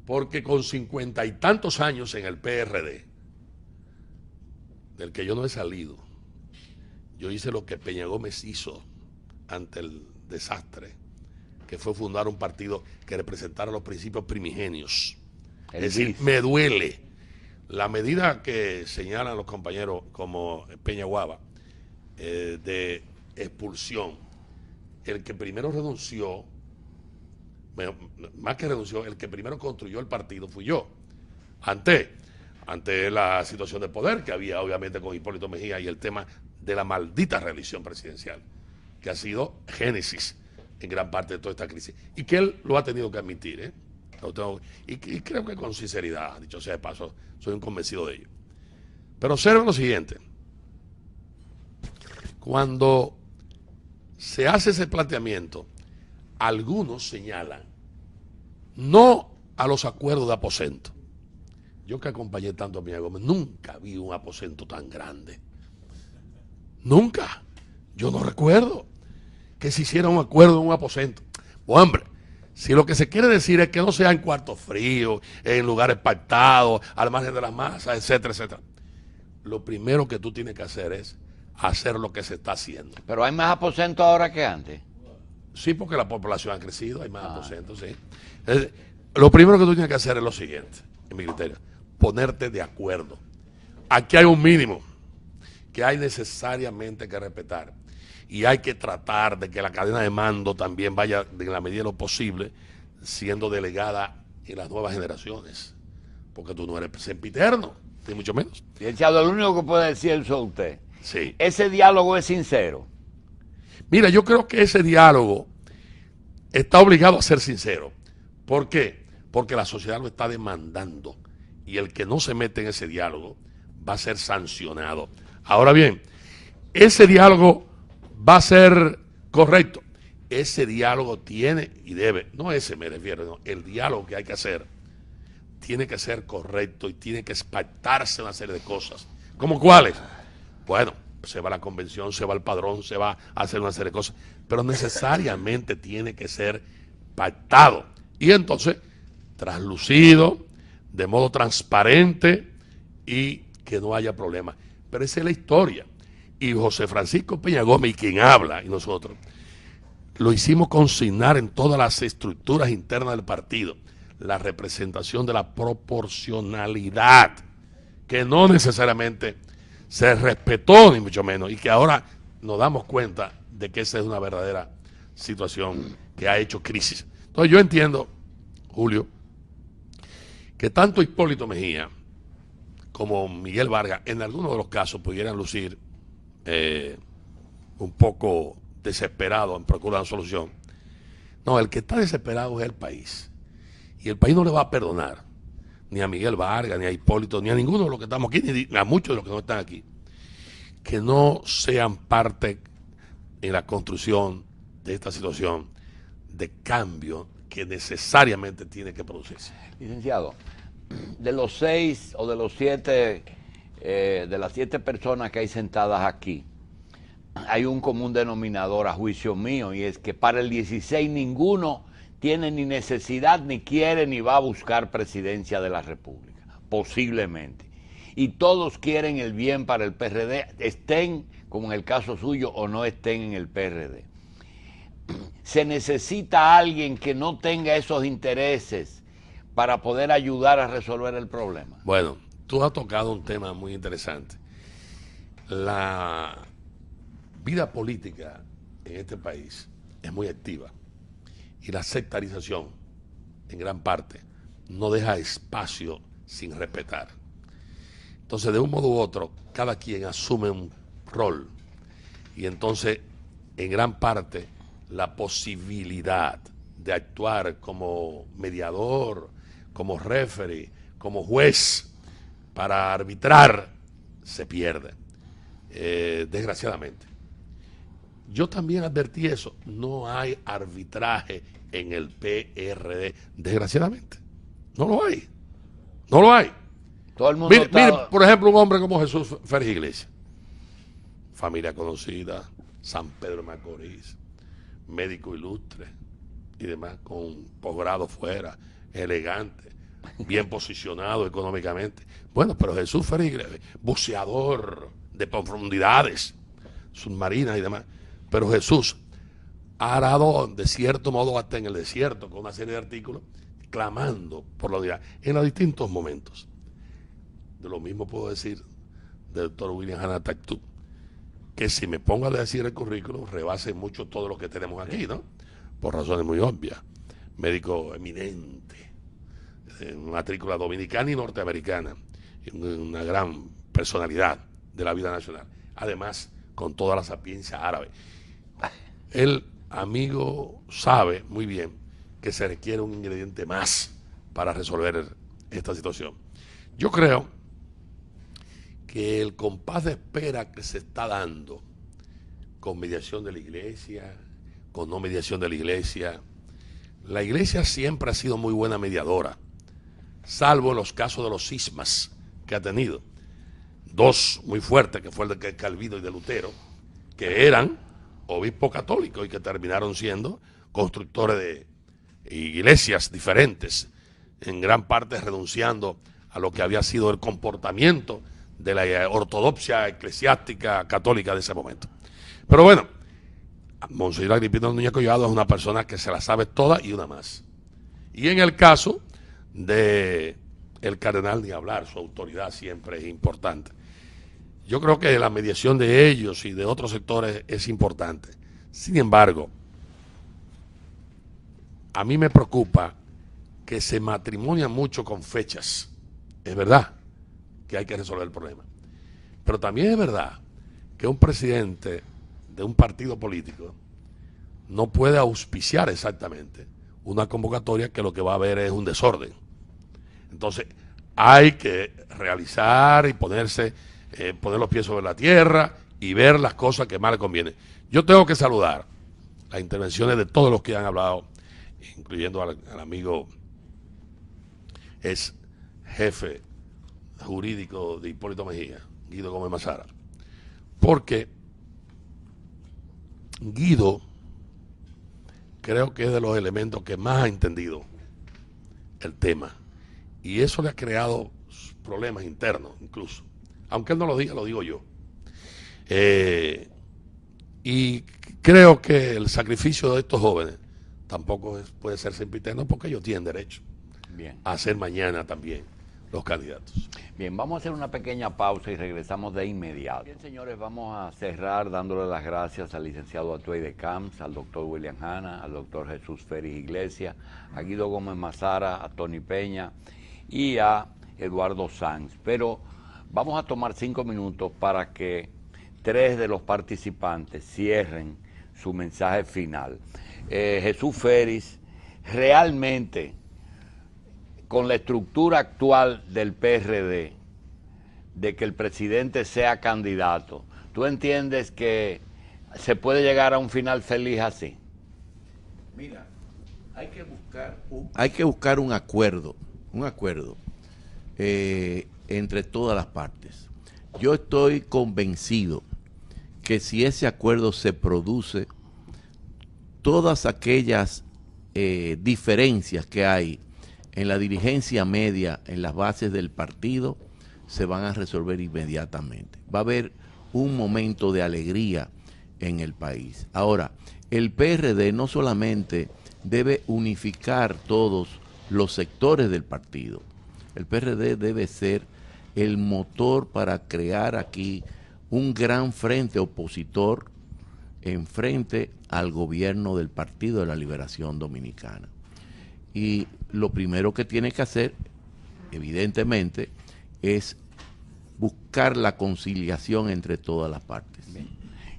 porque con 50 y tantos años en el PRD, del que yo no he salido, yo hice lo que Peña Gómez hizo ante el desastre, que fue fundar un partido que representara los principios primigenios. Es decir, me duele la medida que señalan los compañeros como Peña Guava de expulsión. El que primero renunció, más que renunció, el que primero construyó el partido fui yo. Ante la situación de poder que había obviamente con Hipólito Mejía y el tema de la maldita reelección presidencial, que ha sido génesis en gran parte de toda esta crisis. Y que él lo ha tenido que admitir, y creo que con sinceridad, dicho sea de paso, soy un convencido de ello. Pero observen lo siguiente. Cuando se hace ese planteamiento, algunos señalan no a los acuerdos de aposento. Yo que acompañé tanto a Peña Gómez, nunca vi un aposento tan grande. Nunca. Yo no recuerdo que se hiciera un acuerdo en un aposento. Hombre, si lo que se quiere decir es que no sea en cuartos fríos, en lugares pactados, al margen de las masas, etcétera, etcétera. Lo primero que tú tienes que hacer es hacer lo que se está haciendo. Pero hay más aposentos ahora que antes. Sí, porque la población ha crecido, hay más aposentos, sí. Lo primero que tú tienes que hacer es lo siguiente, en mi criterio, ponerte de acuerdo. Aquí hay un mínimo que hay necesariamente que respetar y hay que tratar de que la cadena de mando también vaya, en la medida de lo posible, siendo delegada en las nuevas generaciones, porque tú no eres sempiterno, ni mucho menos. Licenciado, lo único que puede decir eso a usted, Sí. ese diálogo es sincero. Mira, yo creo que ese diálogo está obligado a ser sincero. ¿Por qué? Porque la sociedad lo está demandando y el que no se mete en ese diálogo va a ser sancionado. Ahora bien, ese diálogo va a ser correcto. Ese diálogo tiene y debe, no ese me refiero, no, el diálogo que hay que hacer tiene que ser correcto y tiene que pactarse una serie de cosas. ¿Cómo cuáles? Bueno, se va a la convención, se va al padrón, se va a hacer una serie de cosas, pero necesariamente tiene que ser pactado y entonces traslucido, de modo transparente y que no haya problema. Pero esa es la historia. Y José Francisco Peña Gómez, y quien habla, y nosotros, lo hicimos consignar en todas las estructuras internas del partido, la representación de la proporcionalidad, que no necesariamente se respetó, ni mucho menos, y que ahora nos damos cuenta de que esa es una verdadera situación que ha hecho crisis. Entonces yo entiendo, Julio, que tanto Hipólito Mejía como Miguel Vargas en algunos de los casos pudieran lucir un poco desesperado en procurar una solución. No, el que está desesperado es el país, y el país no le va a perdonar ni a Miguel Vargas, ni a Hipólito, ni a ninguno de los que estamos aquí, ni a muchos de los que no están aquí, que no sean parte en la construcción de esta situación de cambio que necesariamente tiene que producirse. Licenciado, de los 6 o de los 7, de las 7 personas que hay sentadas aquí, hay un común denominador a juicio mío, y es que para el 16 ninguno tiene ni necesidad, ni quiere, ni va a buscar presidencia de la República, posiblemente. Y todos quieren el bien para el PRD, estén, como en el caso suyo, o no estén en el PRD. Se necesita alguien que no tenga esos intereses para poder ayudar a resolver el problema. Bueno, tú has tocado un tema muy interesante. La vida política en este país es muy activa y la sectarización, en gran parte, no deja espacio sin respetar. Entonces, de un modo u otro, cada quien asume un rol y entonces, en gran parte, la posibilidad de actuar como mediador, como referee, como juez para arbitrar, se pierde, desgraciadamente. Yo también advertí eso, no hay arbitraje en el PRD, desgraciadamente. No lo hay, no lo hay. Todo el mundo Mire, por ejemplo, un hombre como Jesús Félix Iglesias, familia conocida, San Pedro de Macorís, médico ilustre y demás, con posgrado fuera, elegante, bien posicionado económicamente. Bueno, pero Jesús Félix Iglesias, buceador de profundidades submarinas y demás. Pero Jesús ha arado de cierto modo hasta en el desierto con una serie de artículos clamando por la unidad en los distintos momentos. De lo mismo puedo decir del doctor William Hanna Tactú, que si me pongo a decir el currículum rebase mucho todo lo que tenemos aquí, ¿no? Por razones muy obvias. Médico eminente, matrícula dominicana y norteamericana, una gran personalidad de la vida nacional, además con toda la sapiencia árabe. El amigo sabe muy bien que se requiere un ingrediente más para resolver esta situación. Yo creo que el compás de espera que se está dando con mediación de la iglesia, con no mediación de la iglesia siempre ha sido muy buena mediadora, salvo en los casos de los cismas que ha tenido. Dos muy fuertes, que fue el de Calvino y de Lutero, que eran obispos católicos y que terminaron siendo constructores de iglesias diferentes, en gran parte renunciando a lo que había sido el comportamiento de la ortodoxia eclesiástica católica de ese momento. Pero bueno, Monseñor Agripino Núñez Collado es una persona que se la sabe toda y una más. Y en el caso de el cardenal, ni hablar, su autoridad siempre es importante. Yo creo que la mediación de ellos y de otros sectores es importante. Sin embargo, a mí me preocupa que se matrimonia mucho con fechas. Es verdad que hay que resolver el problema. Pero también es verdad que un presidente de un partido político no puede auspiciar exactamente una convocatoria que lo que va a haber es un desorden. Entonces, hay que realizar y poner los pies sobre la tierra y ver las cosas que más le convienen. Yo tengo que saludar las intervenciones de todos los que han hablado, incluyendo al amigo jefe jurídico de Hipólito Mejía, Guido Gómez Mazara, porque Guido creo que es de los elementos que más ha entendido el tema, y eso le ha creado problemas internos incluso, aunque él no lo diga, lo digo yo. Y creo que el sacrificio de estos jóvenes tampoco puede ser sempiterno, porque ellos tienen derecho a ser mañana también los candidatos. Bien, vamos a hacer una pequeña pausa y regresamos de inmediato. Bien, señores, vamos a cerrar dándole las gracias al licenciado Atuey de Camps, al doctor William Hanna, al doctor Jesús Félix Iglesias, a Guido Gómez Mazara, a Tony Peña y a Eduardo Sanz. Pero vamos a tomar 5 minutos para que 3 de los participantes cierren su mensaje final. Jesús Félix, realmente, con la estructura actual del PRD, de que el presidente sea candidato, ¿tú entiendes que se puede llegar a un final feliz así? Mira, hay que buscar un acuerdo entre todas las partes. Yo estoy convencido que si ese acuerdo se produce, todas aquellas diferencias que hay en la dirigencia media, en las bases del partido, se van a resolver inmediatamente. Va a haber un momento de alegría en el país. Ahora, el PRD no solamente debe unificar todos los sectores del partido, el PRD debe ser el motor para crear aquí un gran frente opositor en frente al gobierno del Partido de la Liberación Dominicana. Y lo primero que tiene que hacer, evidentemente, es buscar la conciliación entre todas las partes. Bien.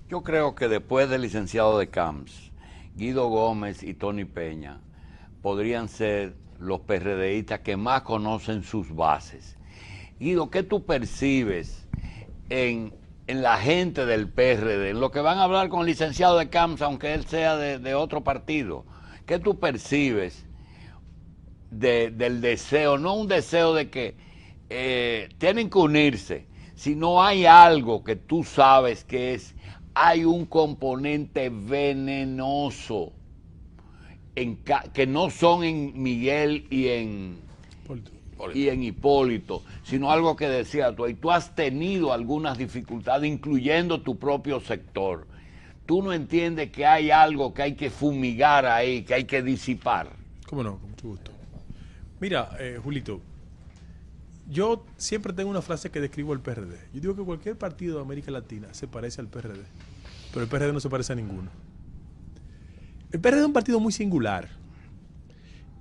Yo creo que después del licenciado de Camps, Guido Gómez y Tony Peña podrían ser los PRDistas que más conocen sus bases. Guido, ¿qué tú percibes en la gente del PRD, en lo que van a hablar con el licenciado de Camps, aunque él sea de otro partido? ¿Qué tú percibes del deseo, no un deseo de que tienen que unirse, sino hay algo que tú sabes que hay un componente venenoso que no son en Miguel y en Hipólito, sino algo que decía tú, y tú has tenido algunas dificultades, incluyendo tu propio sector. ¿Tú no entiendes que hay algo que hay que fumigar ahí, que hay que disipar? ¿Cómo no? Con mucho gusto. Mira, Julito, yo siempre tengo una frase que describo al PRD. Yo digo que cualquier partido de América Latina se parece al PRD, pero el PRD no se parece a ninguno. El PRD es un partido muy singular.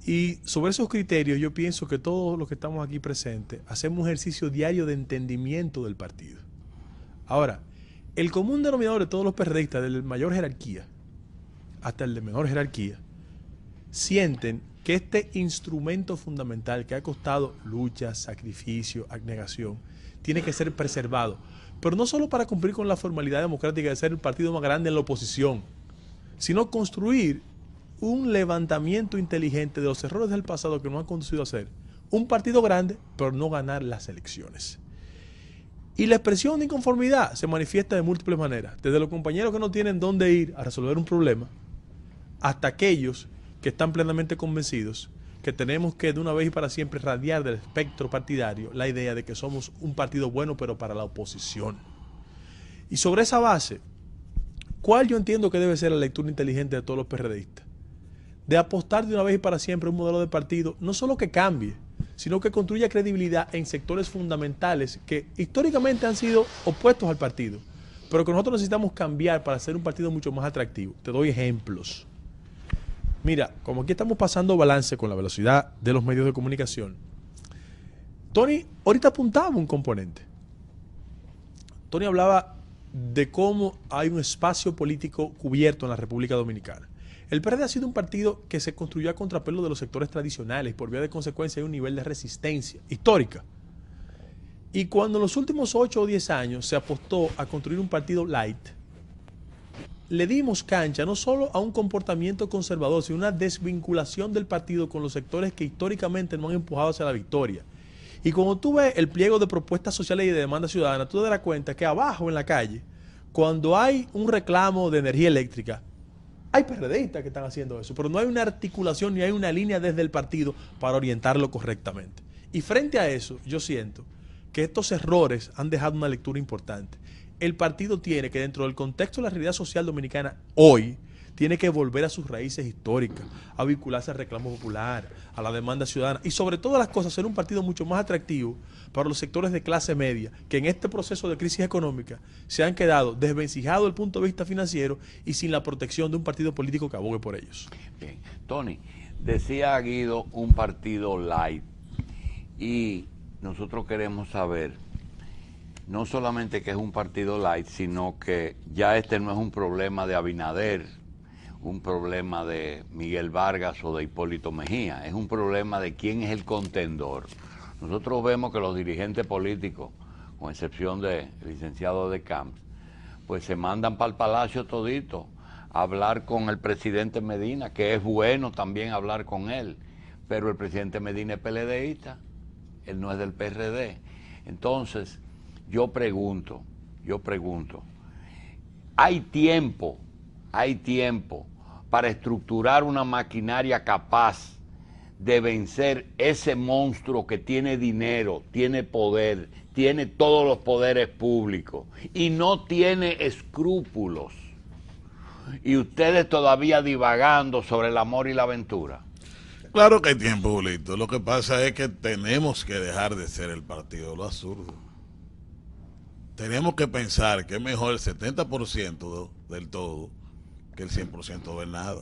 Y sobre esos criterios yo pienso que todos los que estamos aquí presentes hacemos un ejercicio diario de entendimiento del partido. Ahora, el común denominador de todos los PRDistas, de mayor jerarquía hasta el de menor jerarquía, sienten que este instrumento fundamental que ha costado lucha, sacrificio, abnegación, tiene que ser preservado. Pero no solo para cumplir con la formalidad democrática de ser el partido más grande en la oposición, sino construir un levantamiento inteligente de los errores del pasado que nos han conducido a ser un partido grande, pero no ganar las elecciones. Y la expresión de inconformidad se manifiesta de múltiples maneras, desde los compañeros que no tienen dónde ir a resolver un problema, hasta aquellos que están plenamente convencidos que tenemos que de una vez y para siempre radiar del espectro partidario la idea de que somos un partido bueno pero para la oposición. Y sobre esa base, ¿cuál yo entiendo que debe ser la lectura inteligente de todos los PRDistas? De apostar de una vez y para siempre un modelo de partido, no solo que cambie, sino que construya credibilidad en sectores fundamentales que históricamente han sido opuestos al partido, pero que nosotros necesitamos cambiar para ser un partido mucho más atractivo. Te doy ejemplos. Mira, como aquí estamos pasando balance con la velocidad de los medios de comunicación, Tony ahorita apuntaba un componente. Tony hablaba de cómo hay un espacio político cubierto en la República Dominicana. El PRD ha sido un partido que se construyó a contrapelo de los sectores tradicionales y por vía de consecuencia hay un nivel de resistencia histórica. Y cuando en los últimos 8 o 10 años se apostó a construir un partido light, le dimos cancha no solo a un comportamiento conservador, sino una desvinculación del partido con los sectores que históricamente nos han empujado hacia la victoria. Y cuando tú ves el pliego de propuestas sociales y de demanda ciudadana, tú te darás cuenta que abajo en la calle, cuando hay un reclamo de energía eléctrica, hay PRDistas que están haciendo eso, pero no hay una articulación ni hay una línea desde el partido para orientarlo correctamente. Y frente a eso, yo siento que estos errores han dejado una lectura importante. El partido tiene que, dentro del contexto de la realidad social dominicana hoy, tiene que volver a sus raíces históricas, a vincularse al reclamo popular, a la demanda ciudadana y sobre todas las cosas ser un partido mucho más atractivo para los sectores de clase media que en este proceso de crisis económica se han quedado desvencijados desde el punto de vista financiero y sin la protección de un partido político que abogue por ellos. Bien. Tony, decía Guido un partido light y nosotros queremos saber no solamente que es un partido light, sino que ya este no es un problema de Abinader, un problema de Miguel Vargas o de Hipólito Mejía, es un problema de quién es el contendor. Nosotros vemos que los dirigentes políticos, con excepción del licenciado de Camps, pues se mandan para el Palacio todito a hablar con el presidente Medina, que es bueno también hablar con él, pero el presidente Medina es PLDista, él no es del PRD. Entonces, yo pregunto, ¿hay tiempo para estructurar una maquinaria capaz de vencer ese monstruo que tiene dinero, tiene poder, tiene todos los poderes públicos y no tiene escrúpulos? Y ustedes todavía divagando sobre el amor y la aventura. Claro que hay tiempo, Julito. Lo que pasa es que tenemos que dejar de ser el partido de lo absurdo. Tenemos que pensar que es mejor el 70% del todo que el 100% de nada.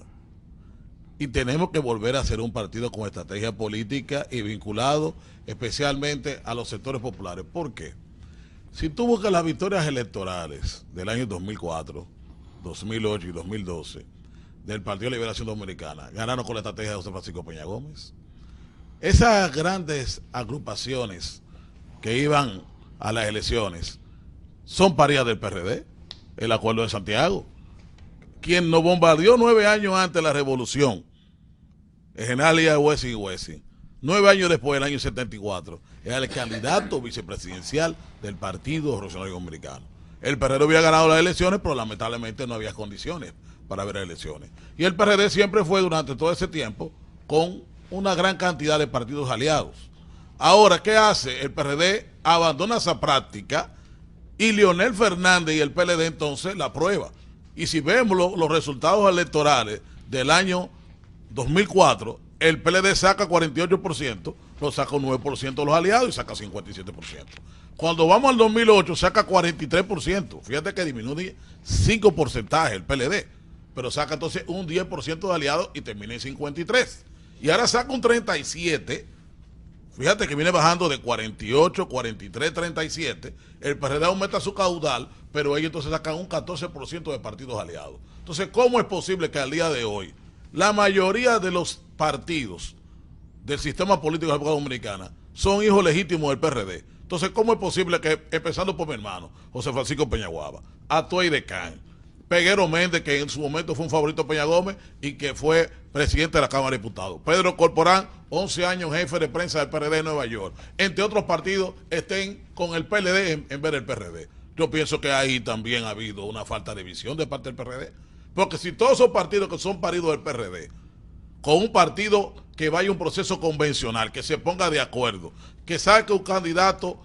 Y tenemos que volver a ser un partido con estrategia política y vinculado especialmente a los sectores populares. ¿Por qué? Si tú buscas las victorias electorales del año 2004, 2008 y 2012 del Partido de Liberación Dominicana, ganaron con la estrategia de José Francisco Peña Gómez. Esas grandes agrupaciones que iban a las elecciones son parias del PRD, el Acuerdo de Santiago. Quien nos bombardeó 9 años antes de la revolución, el general Elías Wessing, 9 años después, del año 74, era el candidato vicepresidencial del Partido Revolucionario Dominicano. El PRD había ganado las elecciones, pero lamentablemente no había condiciones para haber elecciones. Y el PRD siempre fue durante todo ese tiempo con una gran cantidad de partidos aliados. Ahora, ¿qué hace? El PRD abandona esa práctica y Leonel Fernández y el PLD entonces la aprueba. Y si vemos los resultados electorales del año 2004, el PLD saca 48%, lo saca un 9% de los aliados y saca 57%. Cuando vamos al 2008, saca 43%. Fíjate que disminuye 5 porcentajes el PLD, pero saca entonces un 10% de aliados y termina en 53%. Y ahora saca un 37%. Fíjate que viene bajando de 48, 43, 37. El PRD aumenta su caudal, pero ellos entonces sacan un 14% de partidos aliados. Entonces, ¿cómo es posible que al día de hoy la mayoría de los partidos del sistema político de la República Dominicana son hijos legítimos del PRD? Entonces, ¿cómo es posible que, empezando por mi hermano, José Francisco Peñaguaba, Atuey de Can, Peguero Méndez, que en su momento fue un favorito de Peña Gómez y que fue presidente de la Cámara de Diputados. Pedro Corporán, 11 años jefe de prensa del PRD de Nueva York. Entre otros partidos estén con el PLD en vez del PRD. Yo pienso que ahí también ha habido una falta de visión de parte del PRD. Porque si todos esos partidos que son paridos del PRD, con un partido que vaya a un proceso convencional, que se ponga de acuerdo, que saque un candidato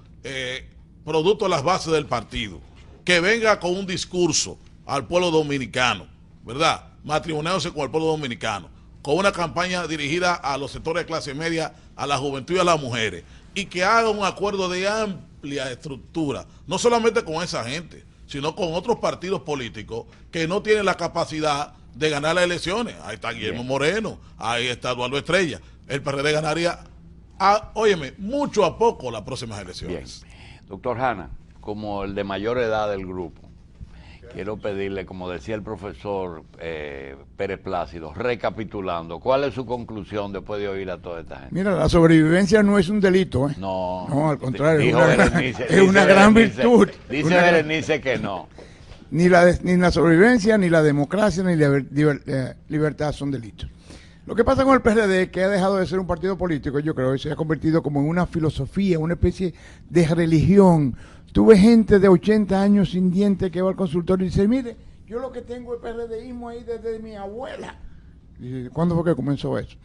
producto de las bases del partido, que venga con un discurso al pueblo dominicano, ¿verdad? Matrimoniándose con el pueblo dominicano, con una campaña dirigida a los sectores de clase media, a la juventud y a las mujeres, y que haga un acuerdo de amplia estructura, no solamente con esa gente, sino con otros partidos políticos que no tienen la capacidad de ganar las elecciones. Ahí está Guillermo Moreno, ahí está Eduardo Estrella. El PRD ganaría, mucho a poco las próximas elecciones. Bien. Doctor Hanna, como el de mayor edad del grupo, quiero pedirle, como decía el profesor Pérez Plácido, recapitulando, ¿cuál es su conclusión después de oír a toda esta gente? Mira, la sobrevivencia no es un delito, ¿eh? No, al contrario, es una gran virtud. Dice Berenice que no. Ni la sobrevivencia, ni la democracia, ni la libertad son delitos. Lo que pasa con el PRD, que ha dejado de ser un partido político, yo creo, y se ha convertido como en una filosofía, una especie de religión. Tuve gente de 80 años sin dientes que va al consultorio y dice, mire, yo lo que tengo es PRDismo ahí desde mi abuela. Y, ¿cuándo fue que comenzó eso?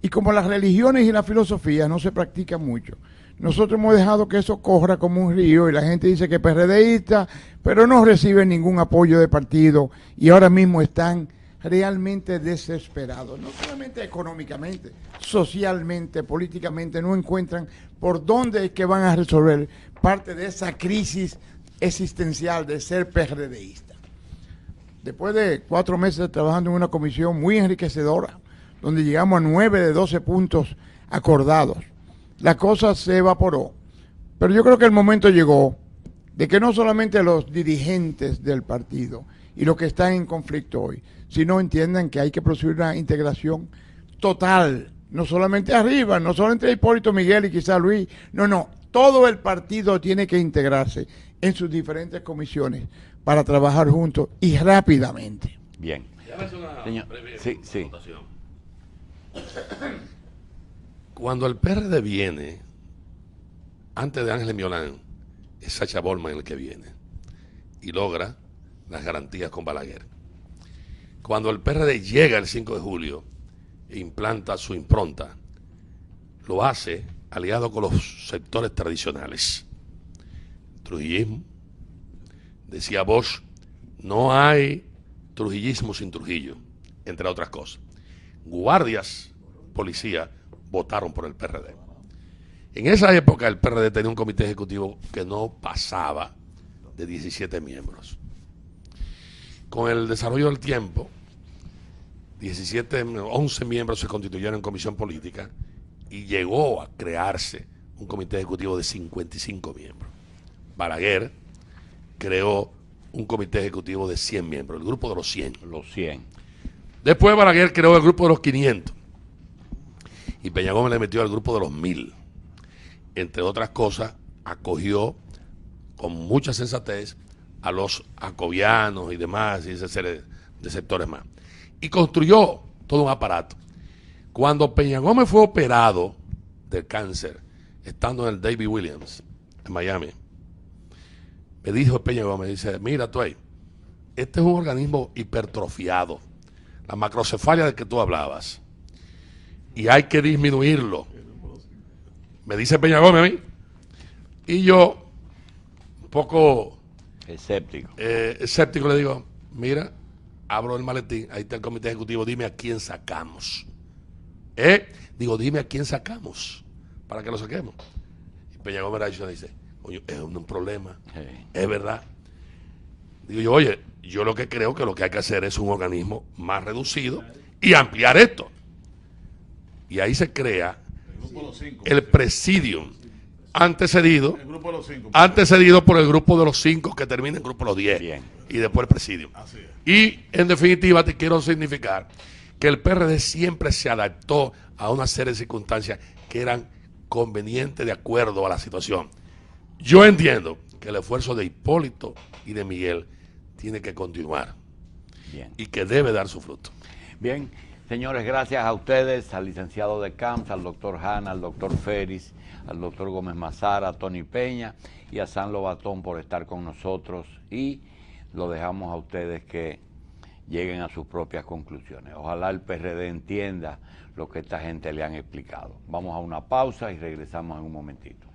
Y como las religiones y la filosofía no se practican mucho, nosotros hemos dejado que eso corra como un río y la gente dice que es PRDista, pero no reciben ningún apoyo de partido y ahora mismo están realmente desesperados, no solamente económicamente, socialmente, políticamente, no encuentran por dónde es que van a resolver parte de esa crisis existencial de ser PRDista. Después de 4 meses trabajando en una comisión muy enriquecedora, donde llegamos a 9 de 12 puntos acordados, la cosa se evaporó. Pero yo creo que el momento llegó de que no solamente los dirigentes del partido y los que están en conflicto hoy, sino entiendan que hay que producir una integración total, no solamente arriba, no solo entre Hipólito, Miguel y quizá Luis, no, todo el partido tiene que integrarse en sus diferentes comisiones para trabajar juntos y rápidamente. Bien. Señor, sí. Cuando el PRD viene, antes de Ángel Miolán, es Sacha Bollman el que viene y logra las garantías con Balaguer. Cuando el PRD llega el 5 de julio e implanta su impronta, lo hace aliado con los sectores tradicionales. Trujillismo, decía Bosch, no hay trujillismo sin Trujillo, entre otras cosas. Guardias, policía, votaron por el PRD. En esa época el PRD tenía un comité ejecutivo que no pasaba de 17 miembros. Con el desarrollo del tiempo, 11 miembros se constituyeron en comisión política y llegó a crearse un comité ejecutivo de 55 miembros. Balaguer creó un comité ejecutivo de 100 miembros, el grupo de los 100. Los 100. Después Balaguer creó el grupo de los 500 y Peña Gómez le metió al grupo de los 1000. Entre otras cosas, acogió con mucha sensatez a los acobianos y demás, y esa serie de sectores más. Y construyó todo un aparato. Cuando Peña Gómez fue operado del cáncer, estando en el David Williams, en Miami, me dijo Peña Gómez, dice, mira tú ahí, este es un organismo hipertrofiado, la macrocefalia de que tú hablabas, y hay que disminuirlo. Me dice Peña Gómez a mí, y yo, un poco escéptico, le digo, mira, abro el maletín, ahí está el comité ejecutivo, dime a quién sacamos. Digo, dime a quién sacamos, para que lo saquemos. Y Peña Gómez dice, oye, es un problema, es verdad. Digo yo, oye, yo lo que creo que lo que hay que hacer es un organismo más reducido y ampliar esto. Y ahí se crea el Presidium, antecedido por el grupo de los 5 que termina en grupo de los 10. Bien. Y después el Presidium. Y en definitiva te quiero significar que el PRD siempre se adaptó a una serie de circunstancias que eran convenientes de acuerdo a la situación. Yo entiendo que el esfuerzo de Hipólito y de Miguel tiene que continuar. Bien. y que debe dar su fruto. Bien, señores, gracias a ustedes, al licenciado de Camps, al doctor Hanna, al doctor Feris, al doctor Gómez Mazara, a Tony Peña y a San Lobatón por estar con nosotros, y lo dejamos a ustedes que lleguen a sus propias conclusiones. Ojalá el PRD entienda lo que esta gente le han explicado. Vamos a una pausa y regresamos en un momentito.